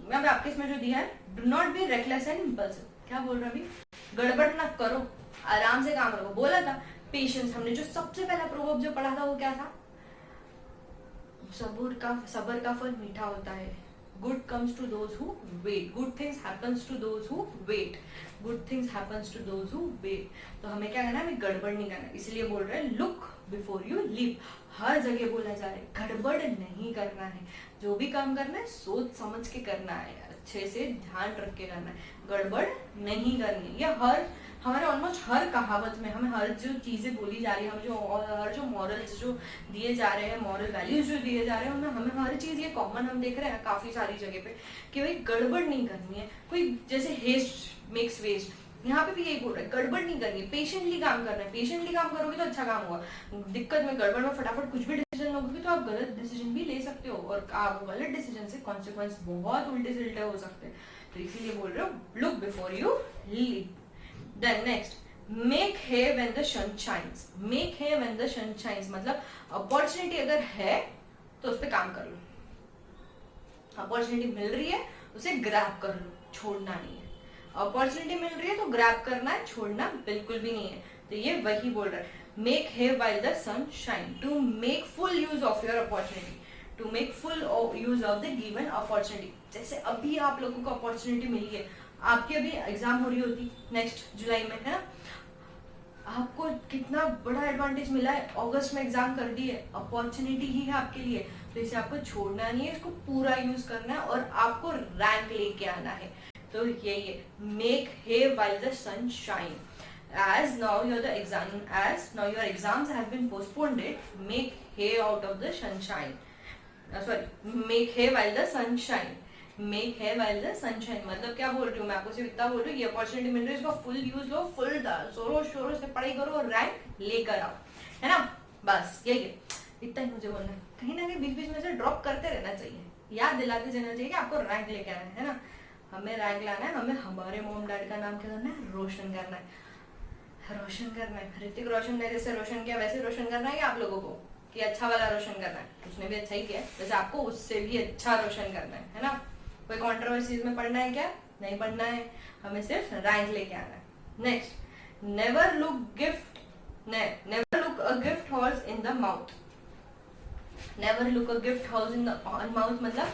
मैं आपके इसमें जो दिया है, do not be reckless and impulsive, क्या बोल रहा अभी, गड़बड़ ना करो, आराम से काम करो। बोला था पेशेंस, हमने जो सबसे पहला प्रोवर्ब जो पढ़ा था वो क्या था, सब्र का फल मीठा होता है। Good comes to those who wait, good things happens to those who wait, good things happens to those who wait. तो हमें क्या करना है, हमें गड़बड़ नहीं करना, इसलिए बोल रहे हैं लुक बिफोर यू लीव। हर जगह बोला जा रहा है गड़बड़ नहीं करना है, जो भी काम करना है सोच समझ के करना है, अच्छे से ध्यान रख के करना है, गड़बड़ नहीं करनी है। यह हर हमारे ऑलमोस्ट हर कहावत में हमें हर जो चीजें बोली जा रही है, हर जो मॉरल्स जो दिए जा रहे हैं, मॉरल वैल्यूज जो दिए जा रहे हैं, उनमें हमें हर चीज ये कॉमन हम देख रहे हैं काफी सारी जगह पे कि भाई गड़बड़ नहीं करनी है। कोई जैसे हेस्ट मेक्स वेस्ट, यहाँ पे भी यही बोल रहा है गड़बड़ नहीं करनी, पेशेंटली काम करना है। पेशेंटली काम करोगे तो अच्छा काम होगा। दिक्कत में गड़बड़ में फटाफट कुछ भी डिसीजन लोगे तो आप गलत डिसीजन भी ले सकते हो, और आप गलत डिसीजन से कॉन्सिक्वेंस बहुत उल्टे सिल्टे हो सकते हैं। तो इसीलिए बोल रहे हो look before you leave. Then next make hay when the sun shines. Make hay when the sun shines मतलब अपॉर्चुनिटी अगर है तो उस पर काम कर लो। अपॉर्चुनिटी मिल रही है उसे ग्रैब कर लो, छोड़ना नहीं है। अपॉर्चुनिटी मिल रही है तो ग्रैब करना है, छोड़ना बिल्कुल भी नहीं है। तो ये वही बोल रहा है, make hay while the sun shine, to make full use of your opportunity, to make full use of the given opportunity. जैसे अभी आप लोगों को अपॉर्चुनिटी मिली है, आपकी अभी एग्जाम हो रही होती नेक्स्ट जुलाई में, है ना, आपको कितना बड़ा एडवांटेज मिला है, अगस्त में एग्जाम कर दी है, अपॉर्चुनिटी ही है आपके लिए। तो इसे आपको छोड़ना नहीं है, इसको पूरा यूज करना है और आपको रैंक लेके आना है। तो यही है make hay while the sun shine. As now your exams have been postponed, make hay out of the sunshine. Make hay while the sun shine. Make hay while the sun shine मतलब क्या बोल रही हूँ मैं आपको, सिर्फ इतना बोल रही हूँ, ये अपॉर्चुनिटी मिल रही है, इसका फुल यूज लो, फुल जोरों शोरों से पढ़ाई करो और रैंक लेकर आओ, है ना। बस यही है, इतना ही मुझे बोलना है। कहीं ना कहीं बीच बीच में से ड्रॉप करते रहना चाहिए, याद दिलाते रहना चाहिए कि आपको रैंक लेके आना है ना। हमें रैंक लाना है, हमें हमारे मॉम डैड का नाम क्या करना है, रोशन करना है, रोशन करना है। ऋतिक रोशन ने जैसे रोशन किया वैसे रोशन करना है आप लोगों को, कि अच्छा वाला रोशन करना है। उसने भी अच्छा ही किया, वैसे आपको उससे भी अच्छा रोशन करना है ना। कोई कंट्रोवर्सीज में पढ़ना है क्या, नहीं पढ़ना है, हमें सिर्फ रैंक लेके आना है। Next never look a gift horse in the mouth. Never look a gift horse in the mouth मतलब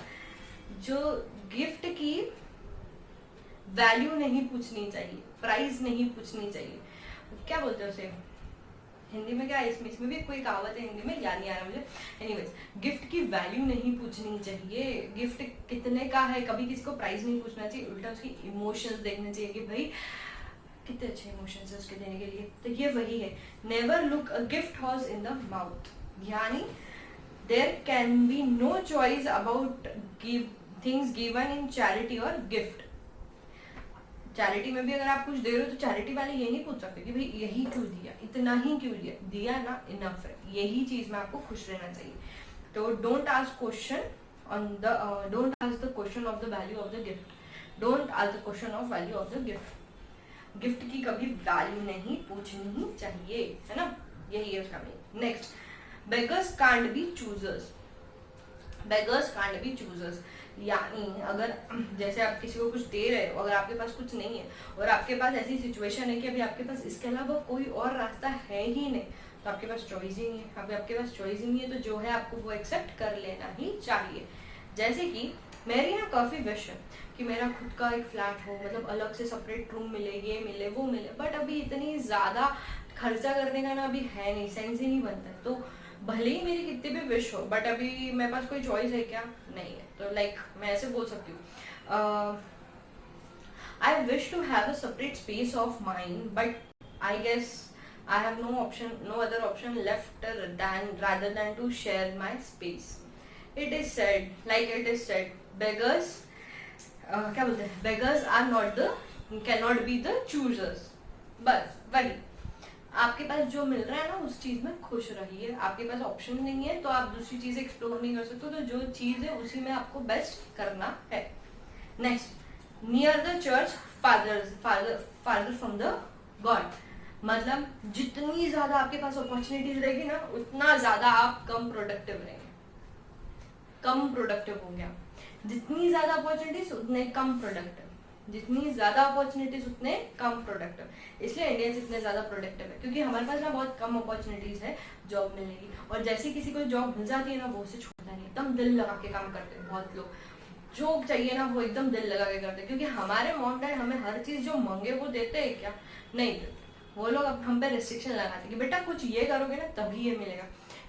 जो गिफ्ट की वैल्यू नहीं पूछनी चाहिए, प्राइस नहीं पूछनी चाहिए। क्या बोलते हैं उसे हिंदी में, क्या है इसमें भी कोई कहावत है हिंदी में, याद नहीं आ रहा मुझे। एनीवेज गिफ्ट की वैल्यू नहीं पूछनी चाहिए, गिफ्ट कितने का है कभी किसी को प्राइस नहीं पूछना चाहिए, उल्टा उसकी इमोशंस देखने चाहिए कि भाई कितने अच्छे इमोशंस है उसके देने के लिए। तो ये वही है, never look a gift horse in the mouth, यानी there can be no choice about things given in charity और गिफ्ट। चैरिटी में भी अगर आप कुछ दे रहे हो तो चैरिटी वाले ये नहीं पूछ सकते कि भाई यही क्यों दिया, इतना ही क्यों दिया, दिया ना इनफ है, यही चीज में आपको खुश रहना चाहिए। तो don't ask question on the don't ask the question of the value of the gift, don't ask the question of value of the gift. Gift की कभी वैल्यू नहीं पूछनी चाहिए, है ना, यही है उसका meaning. Next, beggars can't be choosers. Beggars can't be choosers, यानी अगर जैसे आप किसी को कुछ दे रहे हो, अगर आपके पास कुछ नहीं है और आपके पास ऐसी सिचुएशन है कि अभी आपके पास इसके अलावा कोई और रास्ता है ही नहीं, तो आपके पास चॉइस ही नहीं है। अभी आपके पास चॉइस ही नहीं है तो जो है आपको वो एक्सेप्ट कर लेना ही चाहिए। जैसे कि मेरी ना काफ़ी विश है कि मेरा खुद का एक फ्लैट हो, मतलब अलग से सेपरेट रूम मिले, ये मिले वो मिले, बट अभी इतनी ज़्यादा खर्चा करने का ना अभी है नहीं, सेंस ही नहीं बनता है। तो भले ही मेरी कितनी भी विश हो, बट अभी मेरे पास कोई चॉइस है क्या, नहीं है। तो लाइक मैं ऐसे बोल सकती हूँ, I wish to have a separate space of mind, but I guess I have no other option left rather than to share my space. It is said, beggars, क्या बोलते हैं, beggars are cannot be the choosers. बस वही, आपके पास जो मिल रहा है ना उस चीज में खुश रहिए। आपके पास ऑप्शन नहीं है तो आप दूसरी चीज एक्सप्लोर नहीं कर सकते, तो जो चीज है उसी में आपको बेस्ट करना है। Next, near the church father from the God, मतलब जितनी ज्यादा आपके पास अपॉर्चुनिटीज रहेगी ना उतना ज्यादा आप कम प्रोडक्टिव रहेंगे, कम प्रोडक्टिव हो गया। जितनी ज्यादा अपॉर्चुनिटीज उतने कम प्रोडक्टिव, जितनी ज्यादा अपॉर्चुनिटीज उतने कम प्रोडक्टिव। इसलिए इंडियंस इतने ज्यादा प्रोडक्टिव है क्योंकि हमारे पास ना बहुत कम अपॉर्चुनिटीज है जॉब मिलने की, और जैसे किसी को जॉब मिल जाती है ना वो उसे छोड़ता नहीं, एकदम दिल लगा के काम करते हैं बहुत लोग। जो चाहिए ना वो एकदम दिल लगा के करते हैं, क्योंकि हमारे मॉम डैड हमें हर चीज जो मांगे वो देते हैं क्या, नहीं देते। वो लोग अब हम पे रिस्ट्रिक्शन लगाते कि बेटा कुछ ये करोगे ना तभी ये मिलेगा।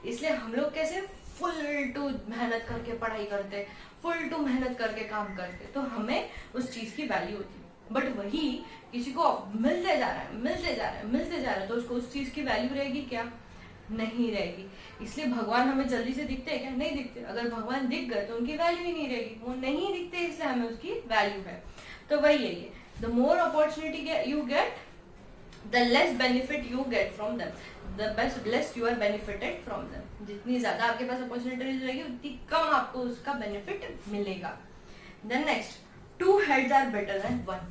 इसलिए हम लोग कैसे फुल टू मेहनत करके पढ़ाई करते, फुल टू मेहनत करके काम करते, तो हमें उस चीज की वैल्यू होती है। बट वही किसी को मिलते जा रहा है तो उसको उस चीज की वैल्यू रहेगी क्या, नहीं रहेगी। इसलिए भगवान हमें जल्दी से दिखते हैं क्या, नहीं दिखते। अगर भगवान दिख गए तो उनकी वैल्यू ही नहीं रहेगी, वो नहीं दिखते इसलिए हमें उसकी वैल्यू है। तो वही है ये, the more opportunity you get the less benefit you get from them, the less you are benefited from them। जितनी ज्यादा आपके पास अपॉर्चुनिटीज रहेगी उतनी कम आपको उसका बेनिफिट मिलेगा। Then next, two heads are better than one।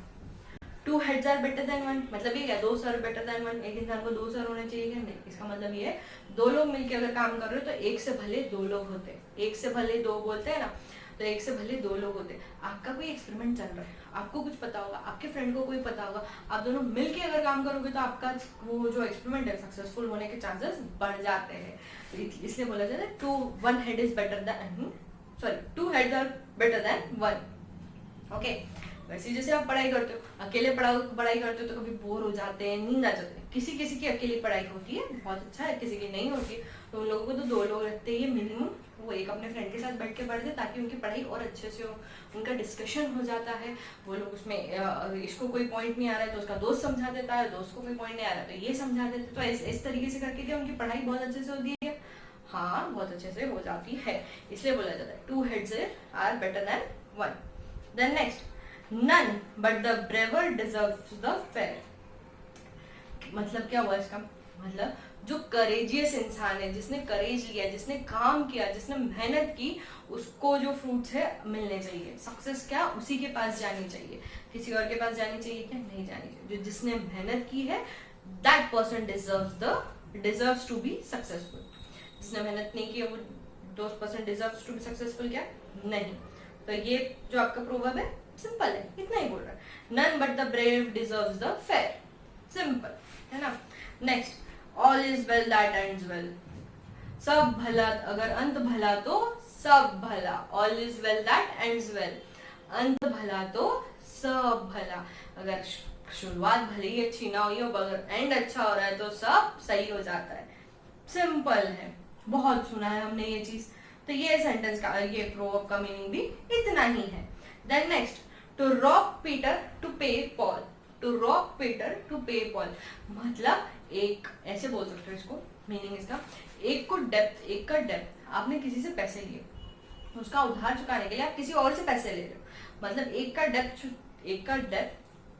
two heads are better than one मतलब ये क्या, दो सर बेटर देन वन। एक इंसान को दो सर होने चाहिए क्या, नहीं। इसका मतलब ये है दो लोग मिलकर अगर काम कर रहे हो तो एक से भले दो लोग होते हैं, एक से भले दो बोलते हैं ना, तो एक से भले दो लोग होते। आपका कोई एक्सपेरिमेंट चल रहा है, आपको कुछ पता होगा, आपके फ्रेंड को कोई पता होगा, आप दोनों मिलके अगर काम करोगे तो आपका वो जो एक्सपेरिमेंट है सक्सेसफुल होने के चांसेस बढ़ जाते हैं। तो इसलिए बोला जाता है one head is better than two heads are better than one. Okay, वैसे जैसे आप पढ़ाई करते हो, अकेले पढ़ाई करते हो तो कभी बोर हो जाते हैं, नींद आ जाते हैं। किसी किसी की अकेली पढ़ाई होती है, बहुत अच्छा है, किसी की नहीं होती, तो उन लोगों को तो दो लोग रखते हैं मिनिमम, वो एक अपने फ्रेंड के साथ बैठ के पढ़ते ताकि उनकी पढ़ाई और अच्छे से हो, उनका डिस्कशन हो जाता है। वो लोग उसमें इसको कोई पॉइंट नहीं आ रहा है तो उसका दोस्त समझा देता है, दोस्त को कोई पॉइंट नहीं आ रहा है तो ये समझा देते, तो इस तरीके से करके क्या उनकी पढ़ाई बहुत अच्छे से होती है। हाँ, बहुत अच्छे से हो जाती है, इसलिए बोला जाता है two heads are better than one. Then next, none but the braver deserves the fair। मतलब क्या हुआ इसका मतलब, जो करेजियस इंसान है, जिसने करेज लिया, जिसने काम किया, जिसने मेहनत की, उसको जो फ्रूट्स है मिलने चाहिए। सक्सेस क्या उसी के पास जानी चाहिए, किसी और के पास जानी चाहिए क्या, नहीं जानी चाहिए। जो जिसने मेहनत की है that person deserves to be successful. जिसने मेहनत नहीं की है वो those person deserves to be successful क्या, नहीं। तो ये जो आपका प्रोवर्ब है सिंपल है, इतना ही बोल रहा है, none but the brave deserves the fair, simple है ना। Next, all is well that ends well. सब भला, अगर अंत भला तो सब भला। All is well that ends well, अंत भला तो सब भला। अगर शुरुआत भले ही अच्छी ना हुई हो, अगर एंड अच्छा हो रहा है तो सब सही हो जाता है। सिंपल है, बहुत सुना है हमने ये चीज। तो ये सेंटेंस का, ये प्रोवर्ब का मीनिंग भी इतना ही है। Then next, to rob Peter to pay Paul। To rob Peter to pay Paul. मतलब एक ऐसे बोल सकते हो इसको, मीनिंग इसका, एक का डेप्थ, आपने किसी से पैसे लिए, उसका उधार चुकाने के लिए आप किसी और से पैसे ले रहे हो। मतलब एक का डेप्थ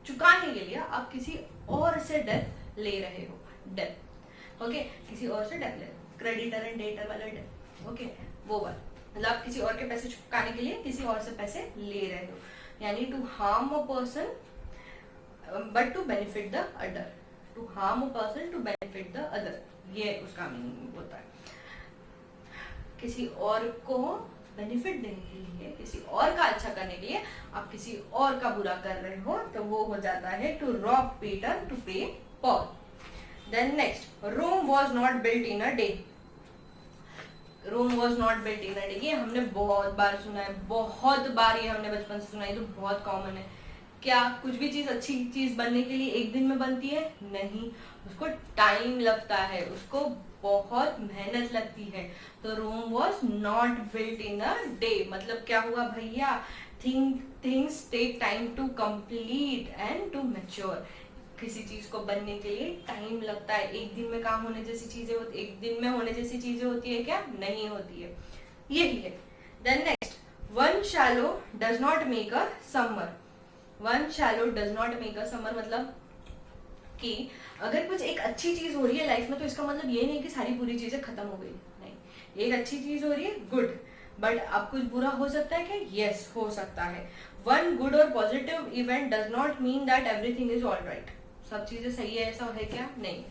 चुकाने के लिए आप किसी और से डेप्थ ले रहे हो, डेप्थ। ओके, किसी और से डेप्थ ले रहे हो, क्रेडिटर एंड डेटर वाला डेप्थ। ओके, वो वाला, मतलब आप किसी और के पैसे चुकाने के लिए किसी और से पैसे ले रहे हो, यानी to harm a person but to benefit the other, to harm a person to benefit the other, ये उसका मीनिंग होता है। किसी और को बेनिफिट देने के लिए, किसी और का अच्छा करने के लिए आप किसी और का बुरा कर रहे हो, तो वो हो जाता है to rob Peter to pay Paul. Then next, Rome was not built in a day. Rome was not built in a day, ये हमने बहुत बार सुना है, बहुत बार ये हमने बचपन से सुना है, तो बहुत कॉमन है। क्या कुछ भी चीज, अच्छी चीज बनने के लिए एक दिन में बनती है? नहीं, उसको टाइम लगता है, उसको बहुत मेहनत लगती है। तो Rome was not built in a day, मतलब क्या हुआ भैया, things take time to complete and to mature. किसी चीज को बनने के लिए टाइम लगता है, एक दिन में काम होने जैसी चीजें होती, एक दिन में होने जैसी चीजें होती है क्या? नहीं होती है, यही है। Then next, one swallow does not make a summer. One swallow does not make a summer, मतलब कि अगर कुछ एक अच्छी चीज हो रही है लाइफ में, तो इसका मतलब ये नहीं कि सारी बुरी चीजें खत्म हो गई, नहीं। एक अच्छी चीज हो रही है, गुड, बट अब कुछ बुरा हो सकता है क्या? यस, हो सकता है। वन गुड और positive event does not mean that everything is all right. सब चीजें सही है ऐसा है क्या? नहीं।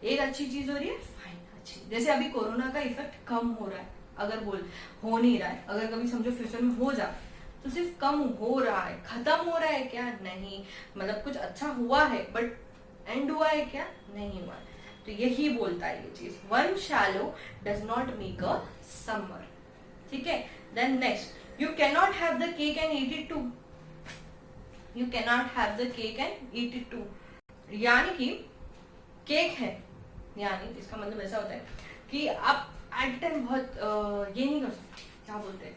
एक अच्छी चीज हो रही है, फाइन, अच्छी, जैसे अभी कोरोना का इफेक्ट कम हो रहा है, अगर हो नहीं रहा है, अगर कभी समझो फ्यूचर में हो जाए तो सिर्फ कम हो रहा है, खत्म हो रहा है क्या? नहीं। मतलब कुछ अच्छा हुआ है बट एंड हुआ है क्या? नहीं हुआ है। तो यही बोलता है ये चीज, one swallow does not make a summer. ठीक है। Then next, you can not have the cake and eat it too. You can not have the cake and eat it too, यानी कि केक है, यानी इसका मतलब ऐसा होता है कि आप एट टाइम बहुत ये नहीं कर सकते, क्या बोलते हैं,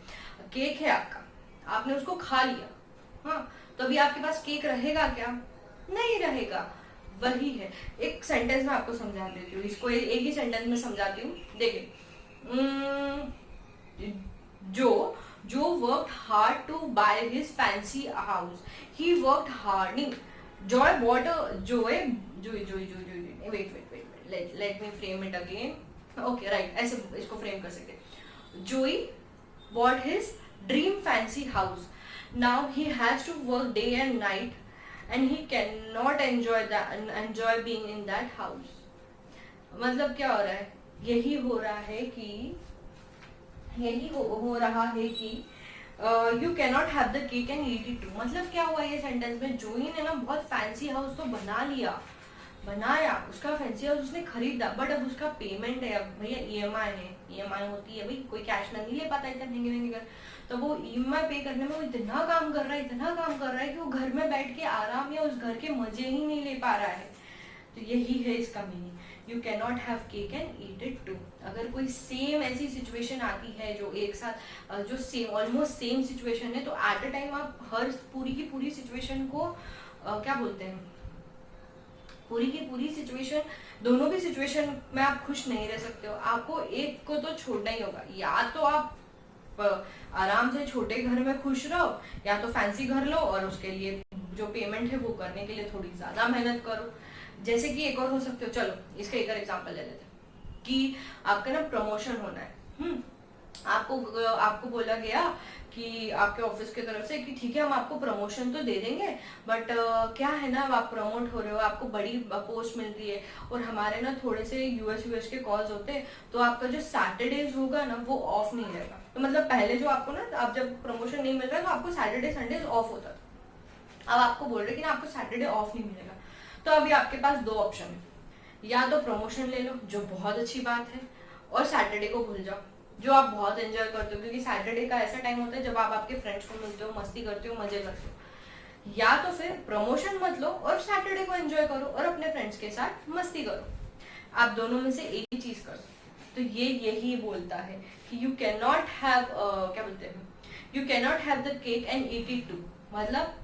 केक है आपका, आपने उसको खा लिया, हाँ, तो अभी आपके पास केक रहेगा क्या? नहीं रहेगा। वही है, एक सेंटेंस में आपको समझा देती हूँ इसको, एक ही सेंटेंस में समझाती हूँ। देखिए, जो worked hard to buy his fancy house, he worked hard, नहीं, Joy bought wait let me frame it again. Okay right, ऐसे इसको फ्रेम कर सकते हैं। जोई bought his dream fancy house. Now he has to work day and night and he cannot enjoy being in that house. मतलब क्या हो रहा है? यही हो रहा है कि you cannot have the cake and eat it too. मतलब क्या हुआ ये सेंटेंस में, जोई ने ना बहुत फैंसी हाउस तो बनाया, उसका फैंसी हाउस उसने खरीदा, बट अब उसका पेमेंट है, अब भैया ईएमआई है, ईएमआई होती है भाई, कोई कैश नहीं ले पाता इतना महंगे घर, तो वो ईएमआई पे करने में वो इतना काम कर रहा है कि वो घर में बैठ के आराम या उस घर के मजे ही नहीं ले पा रहा है। तो यही है इसका meaning, you can not have cake and eat it too. अगर कोई सेम ऐसी सिचुएशन आती है जो एक साथ जो सेम ऑलमोस्ट सेम सिचुएशन है, तो एट अ टाइम आप हर पूरी की पूरी सिचुएशन को क्या बोलते हैं, पूरी की पूरी सिचुएशन, दोनों भी सिचुएशन में आप खुश नहीं रह सकते हो, आपको एक को तो छोड़ना ही होगा। या तो आप आराम से छोटे घर में खुश रहो, या तो फैंसी घर लो और उसके लिए जो पेमेंट है वो करने के लिए थोड़ी ज्यादा मेहनत करो। जैसे कि एक और हो सकते हो, चलो इसका एक और एग्जांपल ले लेते हैं कि आपका ना प्रमोशन होना है, आपको बोला गया कि आपके ऑफिस की तरफ से कि ठीक है हम आपको प्रमोशन तो दे देंगे, बट क्या है ना, आप प्रमोट हो रहे हो, आपको बड़ी पोस्ट मिल रही है, और हमारे ना थोड़े से यूएस के कॉल्स होते हैं, तो आपका जो सैटरडेज होगा ना वो ऑफ नहीं रहेगा। तो मतलब पहले जो आपको ना, आप जब प्रमोशन नहीं मिल रहा है तो आपको सैटरडे संडेज ऑफ होता था, अब आपको बोल रहे कि ना आपको सैटरडे ऑफ नहीं मिलेगा। तो अभी आपके पास दो ऑप्शन है, या तो प्रमोशन ले लो जो बहुत अच्छी बात है, और सैटरडे को भूल जाओ जो आप बहुत एंजॉय करते हो, क्योंकि सैटरडे का ऐसा टाइम होता है जब आप आपके फ्रेंड्स को मिलते हो, मस्ती करते हो, मजे करते हो। या तो फिर प्रमोशन मत लो और सैटरडे को एंजॉय करो और अपने फ्रेंड्स के साथ मस्ती करो, आप दोनों में से एक ही चीज कर सकते। तो ये यही बोलता है कि यू कैन नॉट हैव क्या बोलते हैं, you can not have the cake and eat it too, मतलब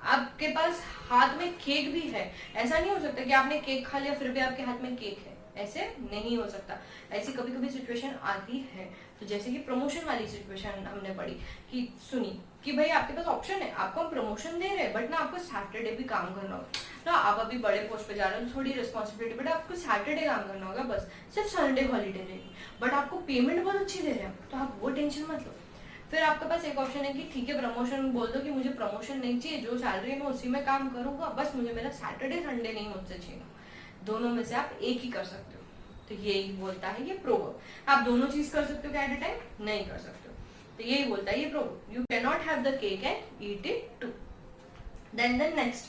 आपके पास हाथ में केक भी है, ऐसा नहीं हो सकता कि आपने केक खा लिया फिर भी आपके हाथ में केक है, ऐसे नहीं हो सकता। ऐसी कभी कभी सिचुएशन आती है। तो जैसे कि प्रमोशन वाली सिचुएशन हमने पढ़ी कि सुनी कि भाई आपके पास ऑप्शन है, आपको हम प्रमोशन दे रहे हैं बट ना आपको सैटरडे भी काम करना होगा ना, आप अभी बड़े पोस्ट पे जा रहे हो तो थोड़ी रिस्पॉन्सिबिलिटी, बट आपको सैटरडे काम करना होगा, बस सिर्फ संडे हॉलीडे रहेगी, बट आपको पेमेंट बहुत अच्छी दे रहे हैं तो आप वो टेंशन मत लो। फिर आपके पास एक ऑप्शन है कि ठीक है प्रमोशन बोल दो कि मुझे प्रमोशन नहीं चाहिए, जो सैलरी में उसी में काम करूंगा, बस मुझे मेरा सैटरडे संडे नहीं मुझसे चाहिए। दोनों में से आप एक ही कर सकते हो। तो यही बोलता है ये प्रोवर्ब। आप दोनों चीज कर सकते हो क्या एट अ टाइम? नहीं कर सकते हो। तो यही बोलता है ये proverb, you can not have the cake and eat it too. Then the next,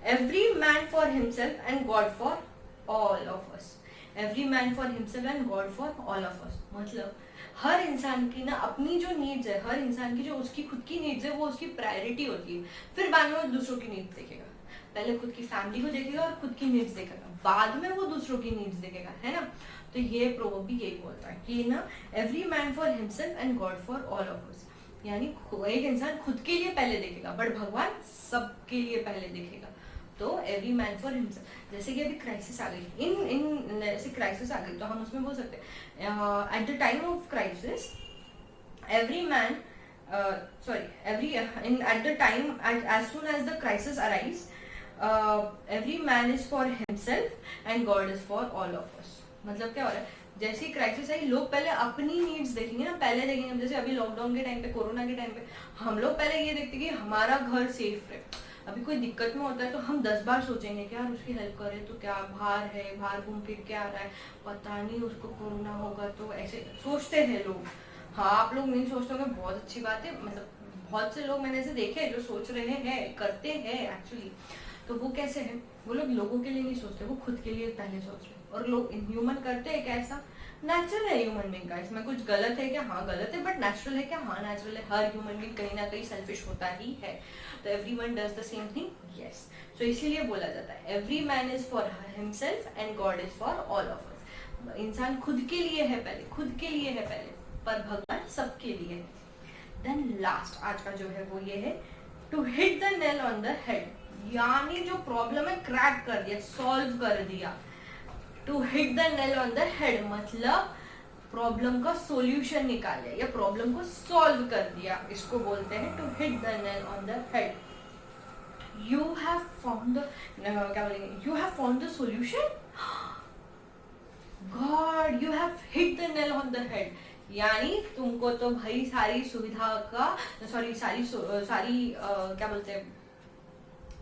every man for himself and God for all of us. Every man for himself and God for all of us, मतलब हर इंसान की ना अपनी जो needs है, हर इंसान की जो उसकी खुद की नीड्स है वो उसकी प्रायोरिटी होती है, फिर बाद में वो दूसरों की नीड्स देखेगा। पहले खुद की फैमिली को देखेगा और खुद की नीड्स देखेगा, बाद में वो दूसरों की नीड्स देखेगा, है ना। तो ये प्रोवर्ब भी यही बोलता है कि ना every man for himself and God for all of अस, यानी एक इंसान खुद के लिए पहले देखेगा बट भगवान सबके लिए पहले देखेगा। तो एवरी मैन फॉर हिमसेल्फ। जैसे कि अभी क्राइसिस आ गई, इन ऐसे क्राइसिस आ गई तो हम उसमें बोल सकते हैं at the time of crisis every man every in at the time as soon as the crisis arise every man is for himself and God is for all of us. मतलब क्या हो रहा है, जैसे क्राइसिस आई लोग पहले अपनी needs देखेंगे ना, पहले देखेंगे। जैसे अभी लॉकडाउन के टाइम पे, कोरोना के टाइम पे हम लोग पहले ये देखते कि हमारा घर सेफ रहे। अभी कोई दिक्कत में होता है तो हम 10 बार सोचेंगे कि यार उसकी हेल्प करें तो क्या, बाहर है, बाहर घूम फिर के आ रहा है, पता नहीं उसको कोरोना होगा, तो ऐसे सोचते हैं लोग। हाँ, आप लोग नहीं सोचते होंगे, बहुत अच्छी बात है। मतलब बहुत से लोग मैंने ऐसे देखे जो सोच रहे हैं, करते हैं एक्चुअली। तो वो कैसे है, वो लोग लोगों के लिए नहीं सोचते, वो खुद के लिए पहले सोच रहे हैं। और लोग ह्यूमन करते हैं क्या ऐसा? नेचुरल है ह्यूमन बीइंग का, इसमें कुछ गलत है क्या? हाँ गलत है, बट नेचुरल है क्या? हाँ नेचुरल है। हर ह्यूमन बीइंग कहीं ना कहीं सेल्फिश होता ही है। तो everyone does the same thing, yes. So इसीलिए बोला जाता है every man is for himself and God is for all of us. इंसान खुद के लिए है पहले, खुद के लिए है पहले, पर भगवान सबके लिए है। देन लास्ट आज का जो है वो ये है, to hit the nail on the head, यानी जो प्रॉब्लम है क्रैक कर दिया, सॉल्व कर दिया। To hit the nail on the head मतलब प्रॉब्लम का सॉल्यूशन निकाले या प्रॉब्लम को सॉल्व कर दिया, इसको बोलते हैं to hit the nail on the head. You have found the, क्या बोलेंगे, you have found the solution, God you have hit the nail on the head, यानी तुमको तो भाई सारी सुविधा का, सॉरी सारी क्या बोलते हैं,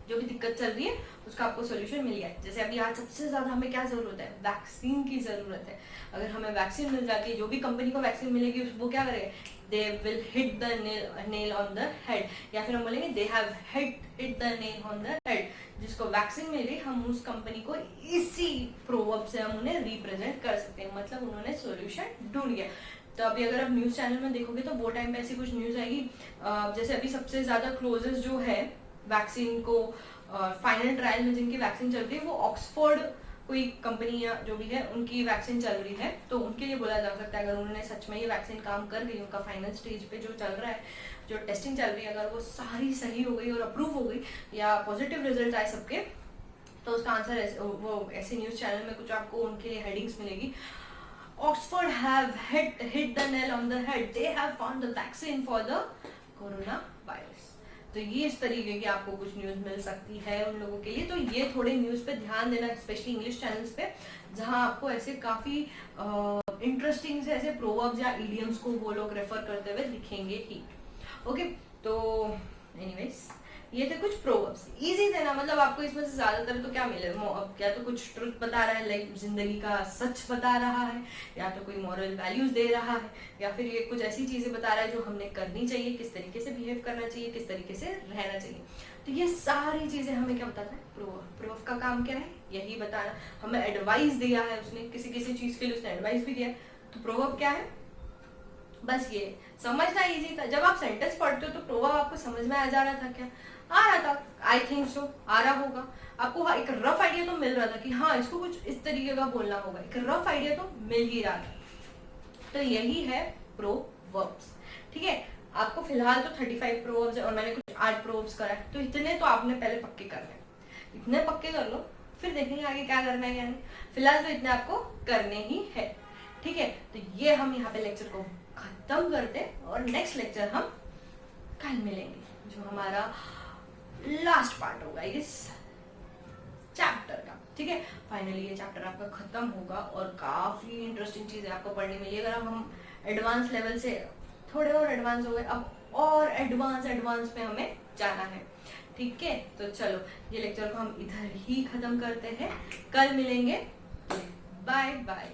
जो भी दिक्कत चल रही है उसका आपको सोल्यूशन मिल गया। जैसे अभी आज सबसे ज्यादा हमें क्या जरूरत है? वैक्सीन की जरूरत है। अगर हमें वैक्सीन मिल जाती है, जो भी कंपनी को वैक्सीन मिलेगी वो क्या करेंगे? They will hit the nail on the head, या फिर हम बोलेंगे they have hit the nail on the head. जिसको वैक्सीन मिल गई हम उस कंपनी को इसी प्रोवर्ब से हम उन्हें रिप्रेजेंट कर सकते हैं, मतलब उन्होंने सोल्यूशन ढूंढ लिया। तो अभी अगर आप न्यूज चैनल में देखोगे तो वो टाइम पे ऐसी कुछ न्यूज आएगी, जैसे अभी सबसे ज्यादा क्लोजेस्ट जो है वैक्सीन को फाइनल ट्रायल में जिनकी वैक्सीन चल रही है वो ऑक्सफोर्ड कोई कंपनी या जो भी है उनकी वैक्सीन चल रही है। तो उनके लिए बोला जा सकता है अगर उन्होंने सच में ये वैक्सीन काम कर गई, उनका फाइनल स्टेज पे जो चल रहा है, जो टेस्टिंग चल रही है, अगर वो सारी सही हो गई और अप्रूव हो गई या पॉजिटिव रिजल्ट आए सबके, तो उसका आंसर वो ऐसे न्यूज चैनल में कुछ आपको उनके लिए हेडिंग्स मिलेगी, Oxford have hit the nail on the head. They have found the vaccine for the coronavirus. तो ये इस तरीके की आपको कुछ न्यूज मिल सकती है उन लोगों के लिए। तो ये थोड़े न्यूज पे ध्यान देना, स्पेशली इंग्लिश चैनल्स पे, जहां आपको ऐसे काफी इंटरेस्टिंग से ऐसे प्रोवर्ब्स या इडियम्स को वो लोग रेफर करते हुए दिखेंगे ही। ओके, तो एनीवेज ये थे कुछ प्रोवर्ब्स, इजी थे ना, मतलब आपको इसमें से ज्यादातर तो क्या मिले, क्या तो कुछ ट्रुथ बता रहा है, लाइक जिंदगी का सच बता रहा है, या तो कोई मॉरल वैल्यूज दे रहा है, या फिर ये कुछ ऐसी चीजें बता रहा है जो हमने करनी चाहिए, किस तरीके से बिहेव करना चाहिए, किस तरीके से रहना चाहिए। तो ये सारी चीजें हमें क्या बताता है? प्रोवर्ब का काम क्या है? यही बताना। हमें एडवाइस दिया है उसने, किसी किसी चीज के लिए उसने एडवाइस भी दिया है। तो प्रोवर्ब क्या है? बस ये समझना इजी था। जब आप सेंटेंस पढ़ते हो तो प्रोवर्ब आपको समझ में आ जा रहा था क्या? आ रहा था, आई थिंक सो आ रहा होगा आपको। हाँ, एक रफ आइडिया तो मिल रहा था कि हाँ इसको कुछ इस तरीके का बोलना होगा, एक रफ आइडिया तो मिल ही रहा था। तो यही है प्रोवर्ब्स, ठीक है। आपको फिलहाल तो 35 प्रोव्स और मैंने कुछ 8 प्रोव्स करा है, तो इतने तो आपने पहले पक्के करने हैं। इतने पक्के कर लो, फिर देखेंगे आगे क्या करना है यानी। फिलहाल तो इतने आपको करने ही है, ठीक है। तो ये हम यहाँ पे लेक्चर को खत्म करते हैं और नेक्स्ट लेक्चर हम कल मिलेंगे, जो हमारा लास्ट पार्ट होगा इस चैप्टर का, ठीक है। फाइनली ये चैप्टर आपका खत्म होगा और काफी इंटरेस्टिंग चीजें आपको पढ़ने मिली। अगर हम एडवांस लेवल से थोड़े और एडवांस हो गए, अब और एडवांस में हमें जाना है, ठीक है। तो चलो ये लेक्चर को हम इधर ही खत्म करते हैं, कल मिलेंगे, बाय बाय।